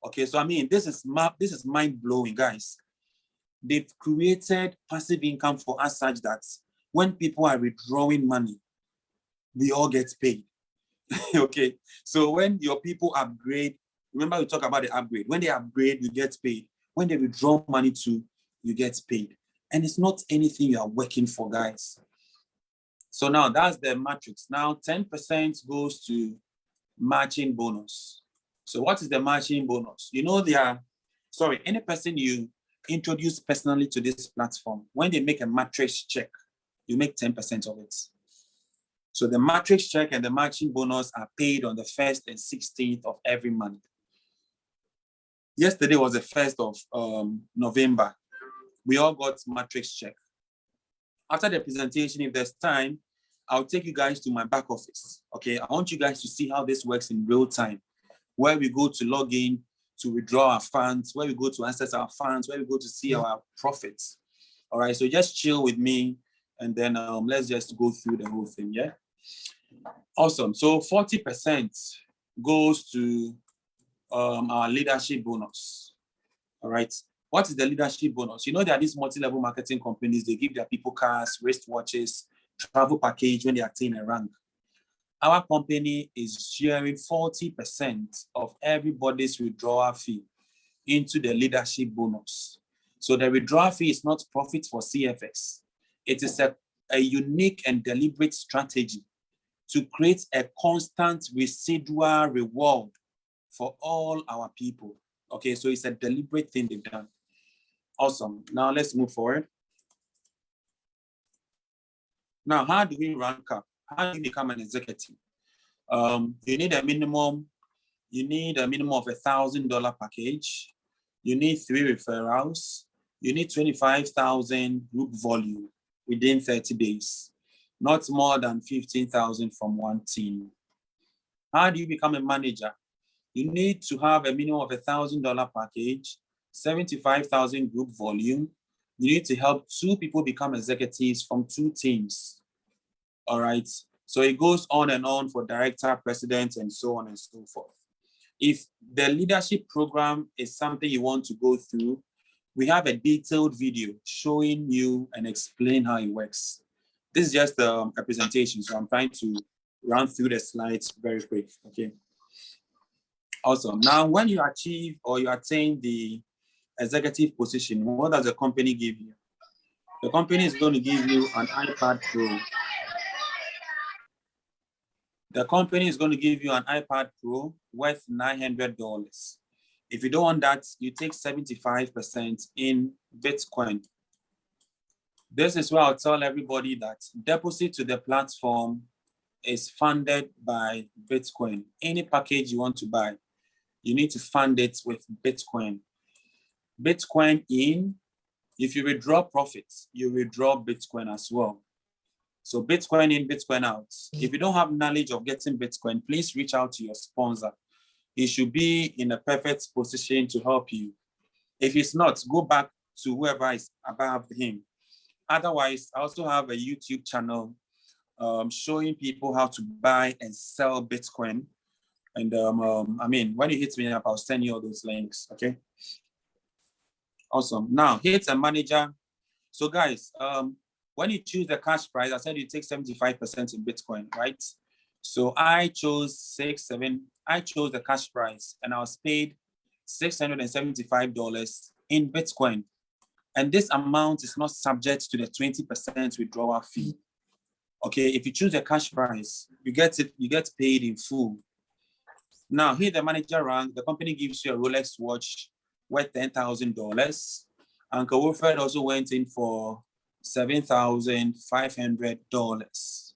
Okay, so I mean, this is mind-blowing, guys. They've created passive income for us such that when people are withdrawing money, we all get paid. Okay, so when your people upgrade, remember we talk about the upgrade. When they upgrade, you get paid. When they withdraw money too, you get paid. And it's not anything you are working for, guys. So now that's the matrix. Now 10% goes to matching bonus. So what is the matching bonus? You know, any person you introduce personally to this platform, when they make a matrix check, you make 10% of it. So the matrix check and the matching bonus are paid on the 1st and 16th of every month. Yesterday was the 1st of November. We all got matrix check. After the presentation, if there's time, I'll take you guys to my back office. Okay, I want you guys to see how this works in real time, where we go to log in, to withdraw our funds, where we go to access our funds, where we go to see our profits. All right, so just chill with me, and then let's just go through the whole thing, yeah? Awesome, so 40% goes to our leadership bonus, all right? What is the leadership bonus? You know, there are these multi-level marketing companies, they give their people cars, wristwatches, travel package when they attain a rank. Our company is sharing 40% of everybody's withdrawal fee into the leadership bonus. So the withdrawal fee is not profit for CFX. It is a unique and deliberate strategy to create a constant residual reward for all our people. Okay, so it's a deliberate thing they've done. Awesome. Now let's move forward. Now, how do we rank up? How do you become an executive? You need a minimum of $1,000 package. You need 3 referrals. You need 25,000 group volume within 30 days, not more than 15,000 from one team. How do you become a manager? You need to have a minimum of $1,000 package, 75,000 group volume. You need to help 2 people become executives from 2 teams. All right. So it goes on and on for director, president, and so on and so forth. If the leadership program is something you want to go through, we have a detailed video showing you and explain how it works. This is just a presentation, so I'm trying to run through the slides very quick, okay? Awesome. Now, when you achieve or you attain the executive position, what does the company give you? The company is going to give you an iPad Pro. The company is going to give you an iPad Pro worth $900. If you don't want that, you take 75% in Bitcoin. This is where I'll tell everybody that deposit to the platform is funded by Bitcoin. Any package you want to buy, you need to fund it with Bitcoin. Bitcoin in, if you withdraw profits, you withdraw Bitcoin as well. So Bitcoin in, Bitcoin out. If you don't have knowledge of getting Bitcoin, please reach out to your sponsor. He should be in a perfect position to help you. If it's not, go back to whoever is above him. Otherwise, I also have a YouTube channel showing people how to buy and sell Bitcoin. And I mean, when you hit me up, I'll send you all those links, okay? Awesome. Now, hit a manager. So guys, when you choose the cash price, I said you take 75% in Bitcoin, right? So I chose the cash price and I was paid $675 in Bitcoin. And this amount is not subject to the 20% withdrawal fee. Okay, if you choose the cash price, you get paid in full. Now, here the manager rank, the company gives you a Rolex watch worth $10,000. Uncle Wilfred also went in for $7,500.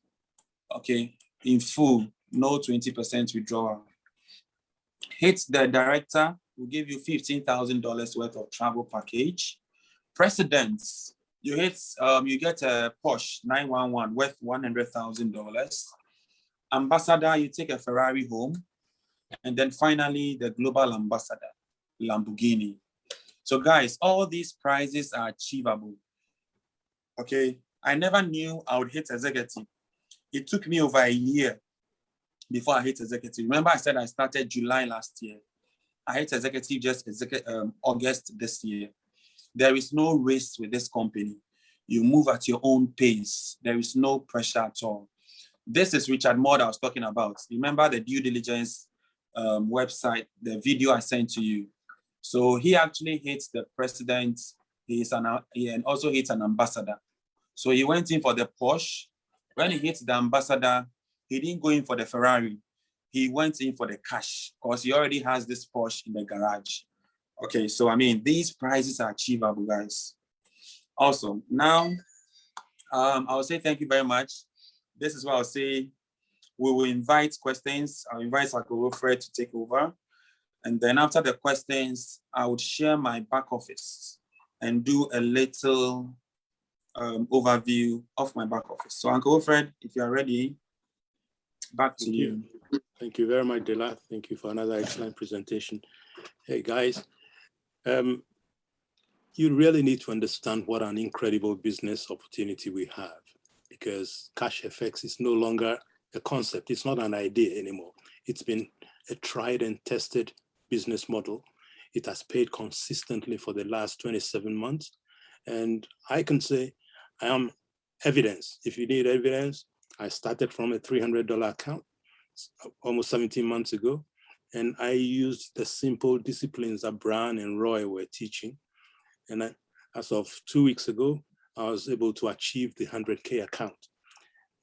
Okay, in full, no 20% withdrawal. Hit the director, will give you $15,000 worth of travel package. Presidents, you get a Porsche 911 worth $100,000. Ambassador, you take a Ferrari home. And then finally, the global ambassador, Lamborghini. So guys, all these prizes are achievable. Okay, I never knew I would hit executive. It took me over a year before I hit executive. Remember I said I started July last year. I hit executive just August this year. There is no race with this company. You move at your own pace. There is no pressure at all. This is Richard Moore I was talking about. Remember the due diligence website, the video I sent to you. So he actually hits the president. He also hits an ambassador. So he went in for the Porsche. When he hits the ambassador, he didn't go in for the Ferrari. He went in for the cash because he already has this Porsche in the garage. Okay, so I mean, these prizes are achievable, guys. Awesome. Now, I'll say thank you very much. This is what I'll say. We will invite questions. I'll invite Uncle Wilfred to take over. And then after the questions, I would share my back office and do a little overview of my back office. So Uncle Wilfred, if you are ready, back to you. Thank you very much, Dela. Thank you for another excellent presentation. Hey guys, you really need to understand what an incredible business opportunity we have, because cash FX is no longer a concept. It's not an idea anymore. It's been a tried and tested business model. It has paid consistently for the last 27 months. And I can say I am evidence. If you need evidence, I started from a $300 account almost 17 months ago. And I used the simple disciplines that Brian and Roy were teaching. And as of 2 weeks ago, I was able to achieve the 100K account.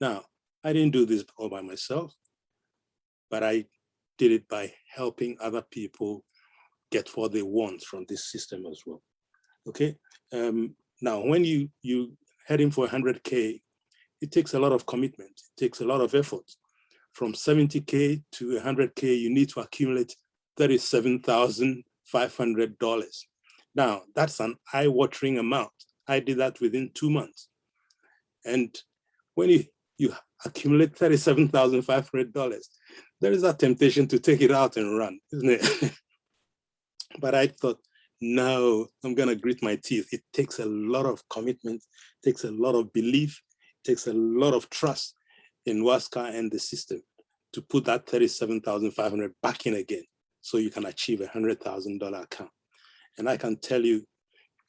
Now, I didn't do this all by myself, but I did it by helping other people get what they want from this system as well. Okay. Now, when you heading for 100K, it takes a lot of commitment. It takes a lot of effort. From 70K to 100K, you need to accumulate $37,500. Now, that's an eye-watering amount. I did that within 2 months. And when you accumulate $37,500, there is a temptation to take it out and run, isn't it? But I thought, no, I'm gonna grit my teeth. It takes a lot of commitment, takes a lot of belief, takes a lot of trust in Waska and the system to put that $37,500 back in again so you can achieve a $100,000 account. And I can tell you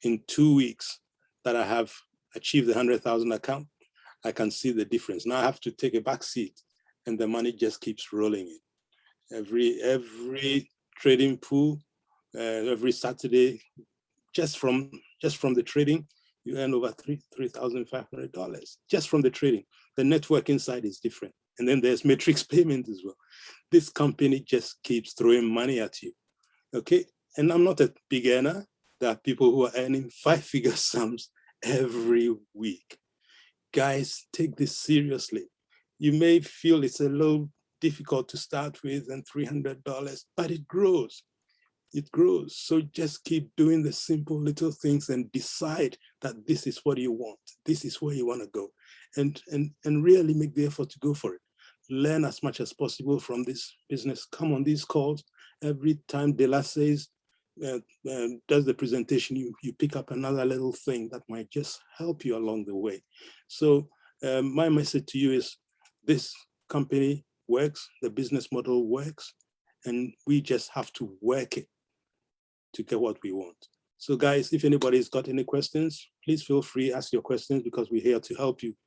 in 2 weeks that I have achieved the 100,000 account, I can see the difference. Now I have to take a back seat and the money just keeps rolling in. Every trading pool, every Saturday, just from the trading, you earn over $3,500 just from the trading. The network inside is different. And then there's matrix payment as well. This company just keeps throwing money at you, okay? And I'm not a big earner. There are people who are earning 5-figure sums every week. Guys, take this seriously. You may feel it's a little difficult to start with and $300, but it grows. It grows. So just keep doing the simple little things and decide that this is what you want. This is where you want to go. And really make the effort to go for it. Learn as much as possible from this business. Come on these calls. Every time Dela says, does the presentation, you pick up another little thing that might just help you along the way. So my message to you is this company works, the business model works, and we just have to work it to get what we want. So guys, if anybody's got any questions, please feel free, ask your questions because we're here to help you.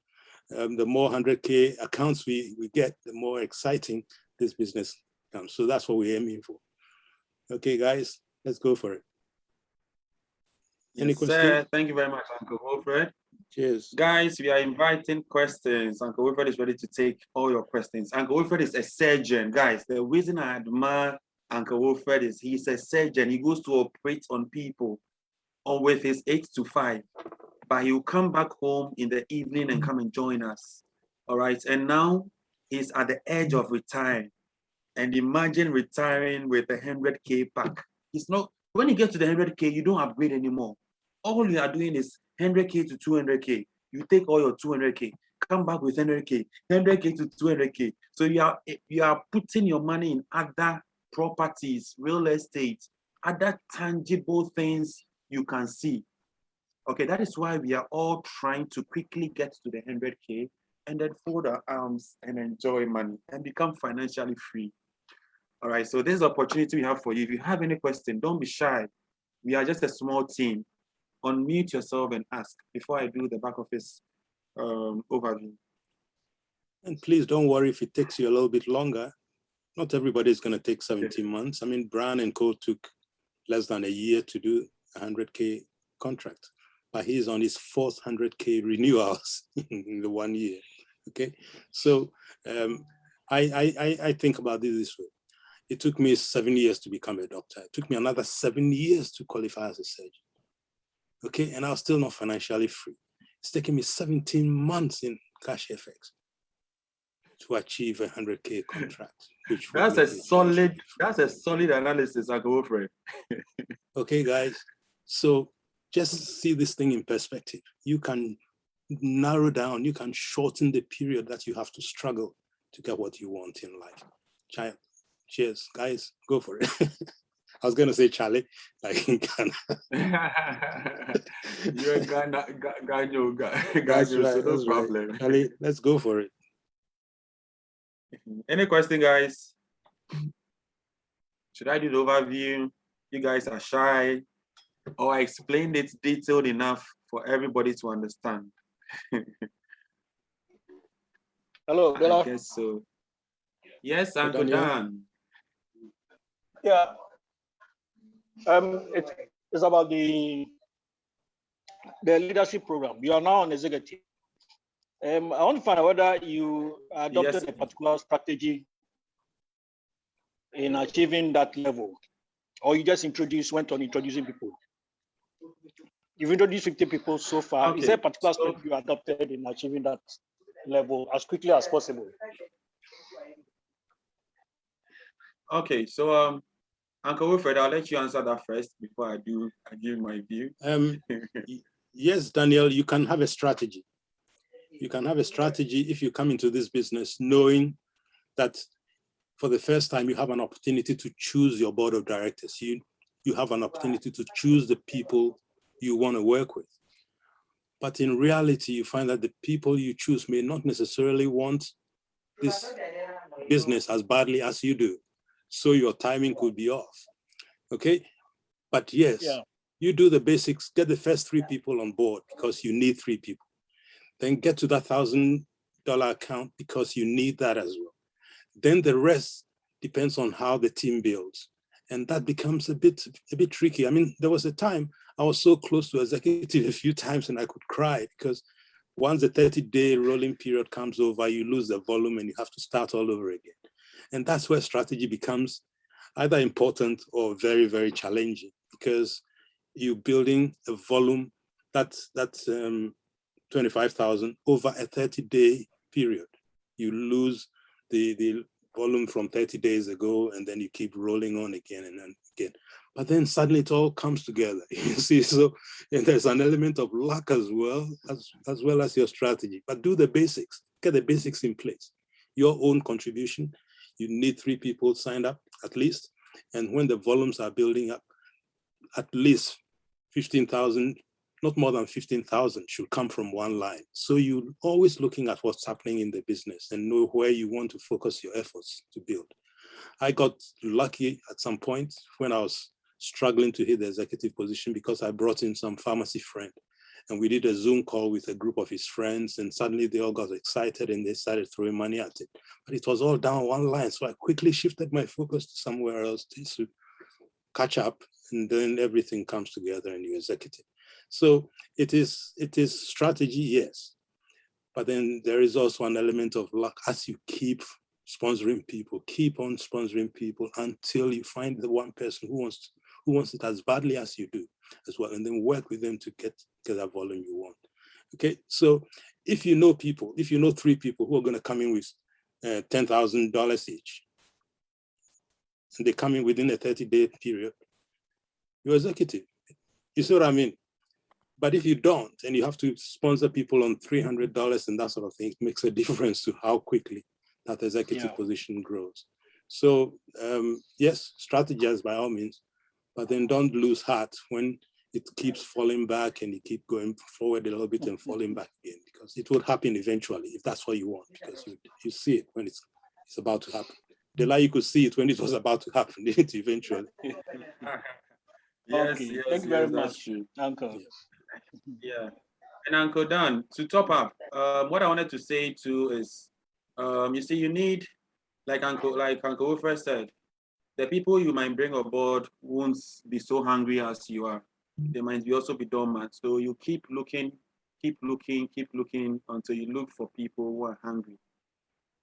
The more 100K accounts we get, the more exciting this business comes. So that's what we're aiming for. Okay, guys, let's go for it. Any questions? Sir, thank you very much, Uncle Wilfred. Cheers. Guys, we are inviting questions. Uncle Wilfred is ready to take all your questions. Uncle Wilfred is a surgeon. Guys, the reason I admire Uncle Wilfred is he's a surgeon. He goes to operate on people or with his 8 to 5. But he will come back home in the evening and come and join us. All right. And now he's at the edge of retiring. And imagine retiring with a 100K pack. It's not, when you get to the 100K, you don't upgrade anymore. All you are doing is 100K to 200K. You take all your 200K, come back with 100K, 100K to 200K. So you are putting your money in other properties, real estate, other tangible things you can see. Okay, that is why we are all trying to quickly get to the 100K and then fold our arms and enjoy money and become financially free. All right, so this is the opportunity we have for you. If you have any question, don't be shy. We are just a small team. Unmute yourself and ask before I do the back office overview. And please don't worry if it takes you a little bit longer. Not everybody is going to take 17 months. I mean, Brian and Co took less than a year to do a 100K contract, but he's on his fourth 100K renewals in the 1 year. Okay, so I think about this way. It took me 7 years to become a doctor. It took me another 7 years to qualify as a surgeon. Okay, and I was still not financially free. It's taken me 17 months in cash FX to achieve a 100K contract. Which that's a solid analysis, I go for it. Okay, guys. So just see this thing in perspective. You can narrow down, you can shorten the period that you have to struggle to get what you want in life. Cheers, guys, go for it. I was going to say Charlie, like in Ghana. You're in Ghana, That's so right, no problem. Right. Charlie, let's go for it. Any question, guys? Should I do the overview? You guys are shy, or I explained it detailed enough for everybody to understand? Hello, Bella. I guess so. Yes, Uncle Dan. Yeah. It's about the leadership program. You are now an executive. I want to find out whether you adopted a particular strategy in achieving that level, or you just went on introducing people. You've introduced 50 people so far. Okay. Is there a particular strategy you adopted in achieving that level as quickly as possible? Okay, so Uncle Wilfred, I'll let you answer that first before I give my view. Yes, Daniel, you can have a strategy. You can have a strategy if you come into this business knowing that for the first time you have an opportunity to choose your board of directors. You have an opportunity to choose the people you want to work with. But in reality, you find that the people you choose may not necessarily want this business as badly as you do. So your timing could be off, okay? But yes, you do the basics, get the first 3 people on board because you need 3 people. Then get to that $1,000 account because you need that as well. Then the rest depends on how the team builds. And that becomes a bit tricky. I mean, there was a time I was so close to executive a few times and I could cry because once the 30-day rolling period comes over, you lose the volume and you have to start all over again. And that's where strategy becomes either important or very, very challenging because you're building a volume that's 25,000 over a 30-day period. You lose the volume from 30 days ago, and then you keep rolling on again and then again. But then suddenly it all comes together. You see, so and there's an element of luck as well as your strategy. But do the basics, get the basics in place. Your own contribution, you need 3 people signed up at least. And when the volumes are building up, at least 15,000, not more than 15,000 should come from one line. So you're always looking at what's happening in the business and know where you want to focus your efforts to build. I got lucky at some point when I was struggling to hit the executive position because I brought in some pharmacy friend and we did a Zoom call with a group of his friends and suddenly they all got excited and they started throwing money at it. But it was all down one line. So I quickly shifted my focus to somewhere else to catch up, and then everything comes together and you executive. So it is strategy, yes. But then there is also an element of luck as you keep sponsoring people, keep on sponsoring people until you find the one person who wants it as badly as you do as well, and then work with them to get that volume you want. Okay, so if you know people, if you know 3 people who are going to come in with $10,000 each, and they come in within a 30-day period, you're executive. You see what I mean? But if you don't, and you have to sponsor people on $300 and that sort of thing, it makes a difference to how quickly that executive position grows. So yes, strategize by all means, but then don't lose heart when it keeps falling back and you keep going forward a little bit and falling back again, because it will happen eventually if that's what you want, because you see it when it's about to happen. The lie you could see it when it was about to happen, didn't it, eventually? Yes, Okay, yes, thank you very yes, that's much, true. Uncle. Yeah. And Uncle Dan, to top up, what I wanted to say too is, you see, you need, like Uncle Wilfred said, the people you might bring aboard won't be so hungry as you are. They might also be dormant. So you keep looking until you look for people who are hungry.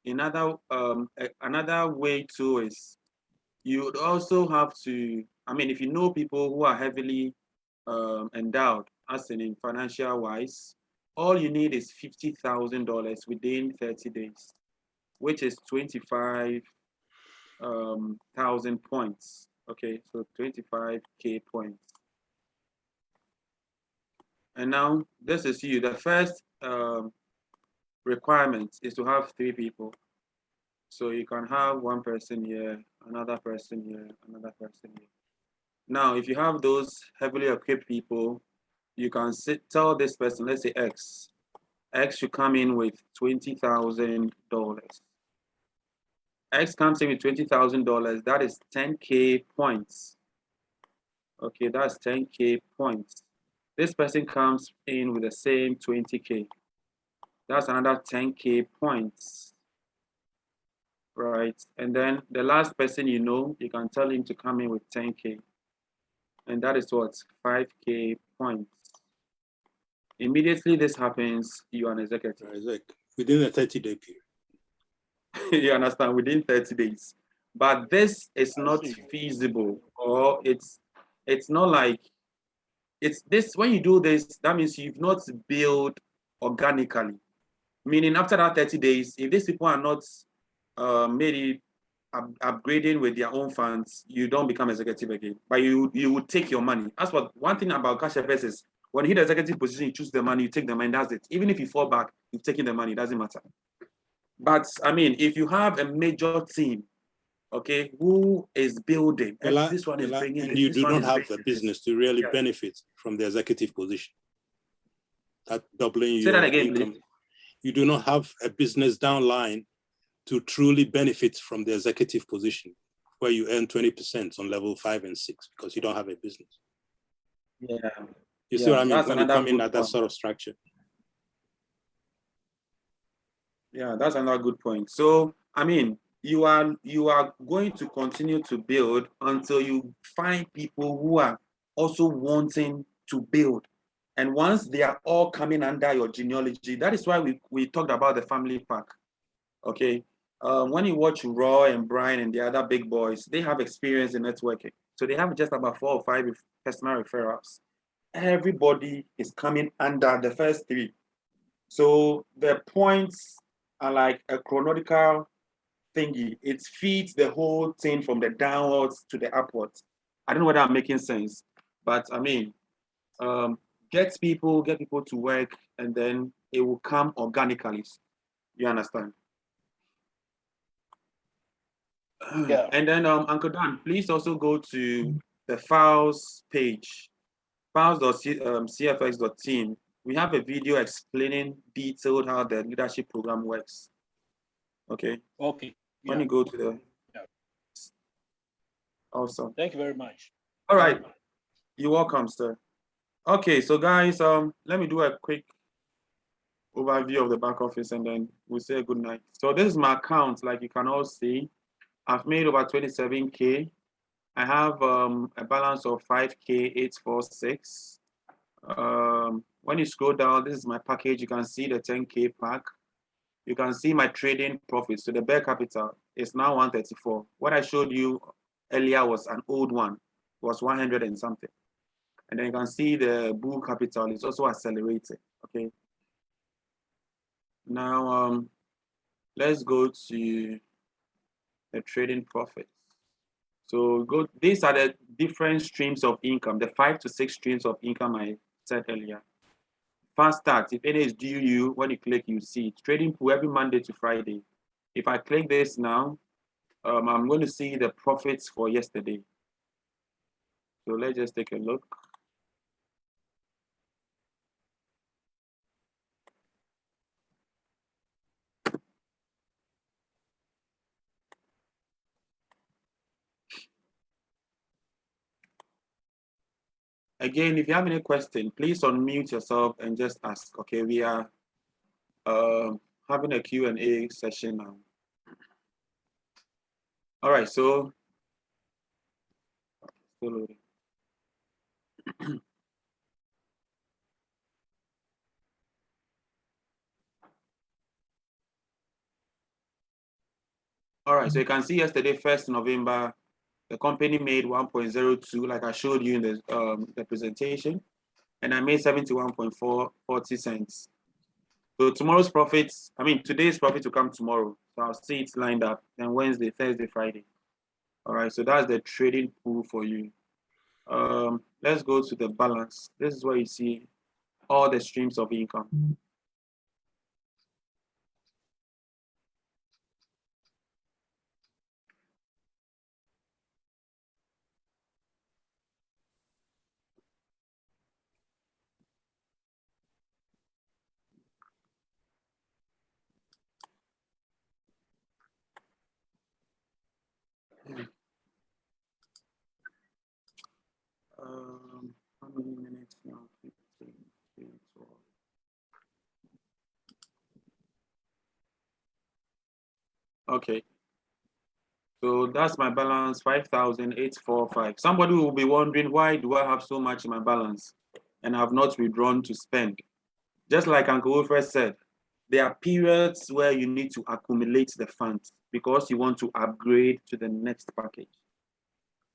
Another way too is you would also have to, I mean, if you know people who are heavily endowed, as in financial wise, all you need is $50,000 within 30 days, which is 25,000 points. Okay, so 25K points. And now this is you. The first requirement is to have 3 people. So you can have one person here, another person here, another person here. Now, if you have those heavily equipped people, you can tell this person, let's say X should come in with $20,000. X comes in with $20,000, that is 10K points. Okay, that's 10K points. This person comes in with the same 20K. That's another 10K points, right? And then the last person you know, you can tell him to come in with 10K. And that is what? 5K points. Immediately this happens, you are an executive. Within a 30-day period. You understand, within 30 days. But this is not feasible, or it's not like, it's this, when you do this, that means you've not built organically. Meaning after that 30 days, if these people are not maybe upgrading with their own funds, you don't become executive again. But you would take your money. That's what one thing about cash FS is, when you hit the executive position, you choose the money, you take the money, that's it. Even if you fall back, you've taken the money, it doesn't matter. But I mean, if you have a major team, okay, who is building, this one is bringing, and you do not have the business to really benefit from the executive position. That doubling your income. You do not have a business downline to truly benefit from the executive position, where you earn 20% on level 5 and 6 because you don't have a business. Yeah. You see what I mean? When you come in at that sort of structure. Yeah, that's another good point. So, I mean, you are going to continue to build until you find people who are also wanting to build. And once they are all coming under your genealogy, that is why we talked about the family pack. Okay. When you watch Roy and Brian and the other big boys, they have experience in networking. So they have just about 4 or 5 personal referrals. Everybody is coming under the first 3. So the points are like a chronological thingy. It feeds the whole thing from the downwards to the upwards. I don't know whether I'm making sense, but I mean, get people to work, and then it will come organically. You understand? Yeah. And then Uncle Dan, please also go to the files page, files.cfx.team. We have a video explaining detailed how the leadership program works. Okay. Okay. When you go to the awesome. Thank you very much. All right. You're welcome, sir. Okay, so guys, let me do a quick overview of the back office and then we'll say good night. So this is my account, like you can all see. I've made over 27K. I have a balance of 5K846. When you scroll down, this is my package. You can see the 10K pack. You can see my trading profits. So the bare capital is now 134. What I showed you earlier was an old one. It was 100 and something. And then you can see the bull capital is also accelerated. Okay. Now let's go to the trading profits. So these are the different streams of income, the 5 to 6 streams of income I said earlier. Fast start, if any is due you, when you click, you see it. Trading pool every Monday to Friday. If I click this now, I'm going to see the profits for yesterday. So let's just take a look. Again, if you have any question, please unmute yourself and just ask. Okay, we are having a Q&A session now. All right, so all right, so you can see yesterday, 1st November, the company made 1.02, like I showed you in the presentation, and I made 71.40 cents. So tomorrow's profits, I mean, today's profit will come tomorrow. So I'll see it's lined up, then Wednesday, Thursday, Friday. All right, so that's the trading pool for you. Let's go to the balance. This is where you see all the streams of income. How many minutes now? 15, 12. Okay. So that's my balance, 5,845. Somebody will be wondering, why do I have so much in my balance and have not withdrawn to spend? Just like Uncle Wilfred said, there are periods where you need to accumulate the funds because you want to upgrade to the next package.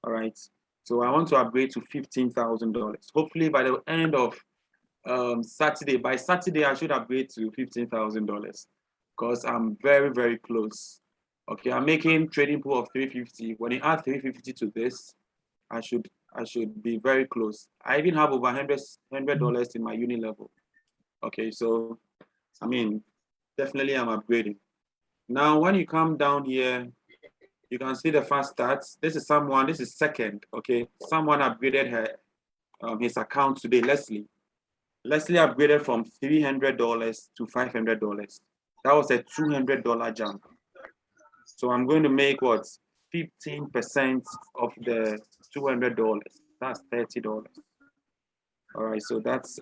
All right. So I want to upgrade to $15,000. Hopefully by the end of Saturday, by Saturday, I should upgrade to $15,000 because I'm very, very close. Okay, I'm making trading pool of 350. When you add 350 to this, I should be very close. I even have over $100 in my uni level. Okay, so I mean, definitely I'm upgrading. Now, when you come down here, you can see the fast starts. This is someone, this is second, okay? Someone upgraded her his account today, Leslie. Leslie upgraded from $300 to $500. That was a $200 jump. So I'm going to make what? 15% of the $200. That's $30. All right, so that's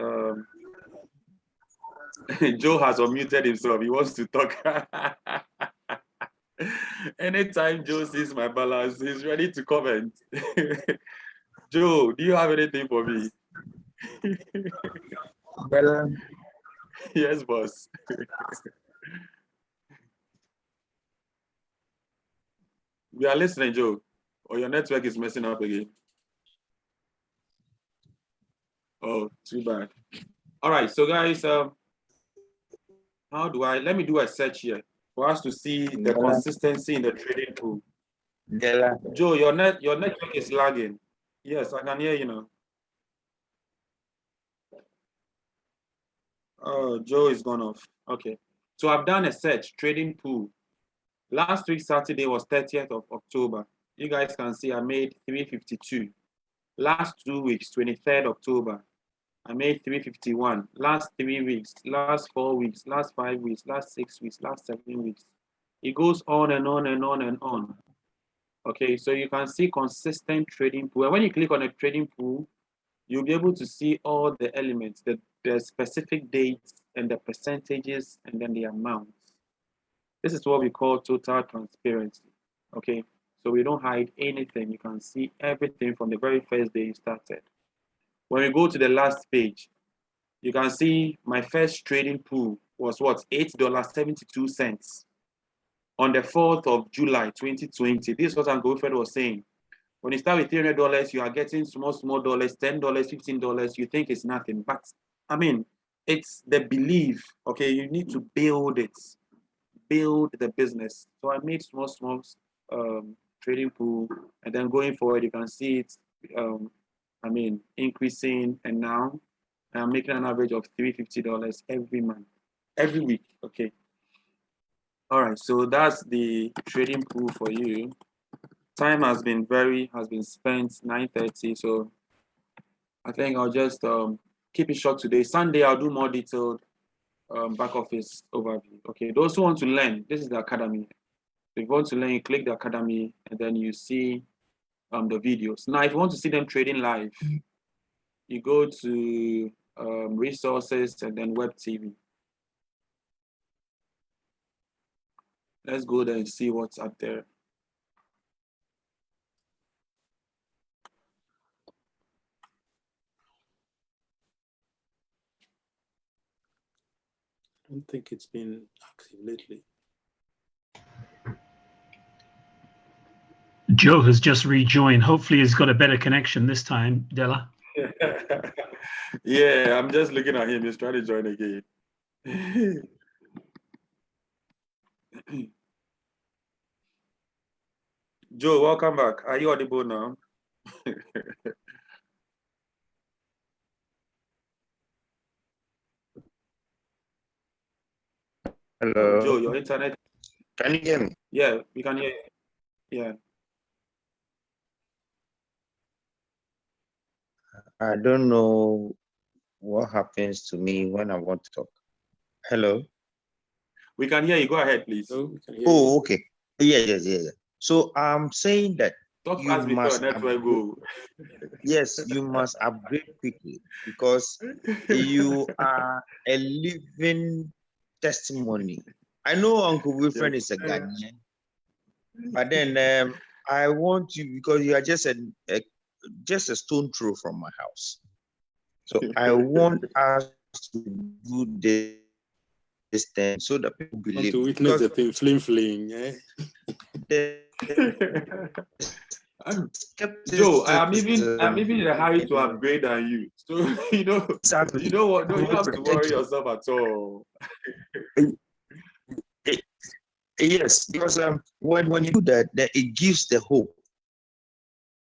Joe has unmuted himself. He wants to talk. Anytime Joe sees my balance, he's ready to comment. Joe, do you have anything for me? Yes, boss. We are listening, Joe. Or your network is messing up again. Oh, too bad. All right, so guys, let me do a search here for us to see the consistency in the trading pool. Joe, your network is lagging. Yes, I can hear you now. Oh, Joe is gone off. Okay. So I've done a search, trading pool. Last week, Saturday was 30th of October. You guys can see I made 352. Last 2 weeks, 23rd October, I made 351. Last 3 weeks, last 4 weeks, last 5 weeks, last 6 weeks, last 7 weeks. It goes on and on and on and on. Okay, so you can see consistent trading pool. And when you click on a trading pool, you'll be able to see all the elements, the specific dates and the percentages and then the amounts. This is what we call total transparency. Okay, so we don't hide anything. You can see everything from the very first day you started. When we go to the last page, you can see my first trading pool was what? $8.72 on the 4th of July 2020. This is what Uncle Wilfred was saying. When you start with $300, you are getting small dollars, $10, $15. You think it's nothing, but I mean, it's the belief. Okay, you need to build it, build the business. So I made small trading pool, and then going forward, you can see it. I mean, increasing, and now I'm making an average of $350 every month, every week. Okay. All right, so that's the trading pool for you. Time has been spent 9:30, so I think I'll just keep it short today. Sunday I'll do more detailed back office overview. Okay, those who want to learn, this is the academy. If you want to learn, you click the academy and then you see the videos. Now, if you want to see them trading live, you go to resources and then web TV. Let's go there and see what's up there. I don't think it's been active lately. Joe has just rejoined. Hopefully he's got a better connection this time, Della. Yeah, I'm just looking at him. He's trying to join again. Joe, welcome back. Are you audible now? Hello. Joe, your internet. Can you hear me? Yeah, we can hear you. Yeah. I don't know what happens to me when I want to talk. Hello. We can hear you. Go ahead, please. Oh, we can hear Oh, you. okay. Yeah. So I'm saying that Talk you fast before must network upgrade, go. yes, you must upgrade quickly because you are a living testimony. I know Uncle Wilfred is a Ghanaian, but then I want you because you are just a stone throw from my house. So I want us to do this thing so that people Want believe. to witness the thing fling, eh? Joe, I'm even in a hurry to upgrade than you. So you know what? No, you don't have to worry yourself at all. Yes, because when you do that, then it gives the hope.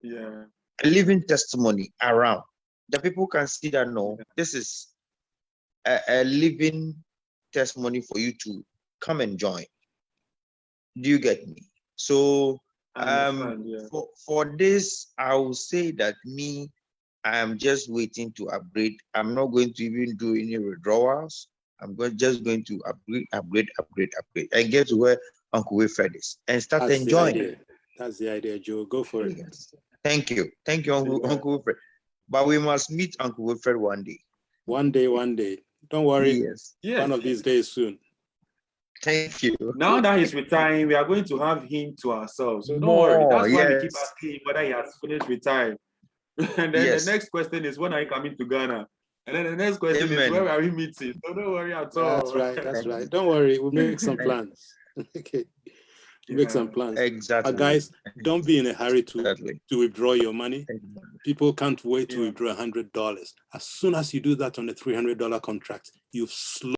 Yeah. A living testimony around. The people can see that no, this is a living testimony for you to come and join. Do you get me? So for this, I will say that I am just waiting to upgrade. I'm not going to even do any withdrawals. I'm just going to upgrade, and get to where Uncle Wilfred is and start enjoying. That's the idea, Joe. Go for it. Yes. Thank you, Uncle Wilfred. But we must meet Uncle Wilfred one day. One day. Don't worry. Yes. One of these days soon. Thank you. Now that he's retiring, we are going to have him to ourselves. So don't worry. That's why we keep asking him whether he has finished retiring. And then the next question is, when are you coming to Ghana? And then the next question is, where are we meeting? So don't worry at all. That's right. Don't worry. We'll make some plans. Okay. Make some plans. Exactly. But guys, don't be in a hurry to withdraw your money. People can't wait to withdraw $100. As soon as you do that on a $300 contract, you've slowed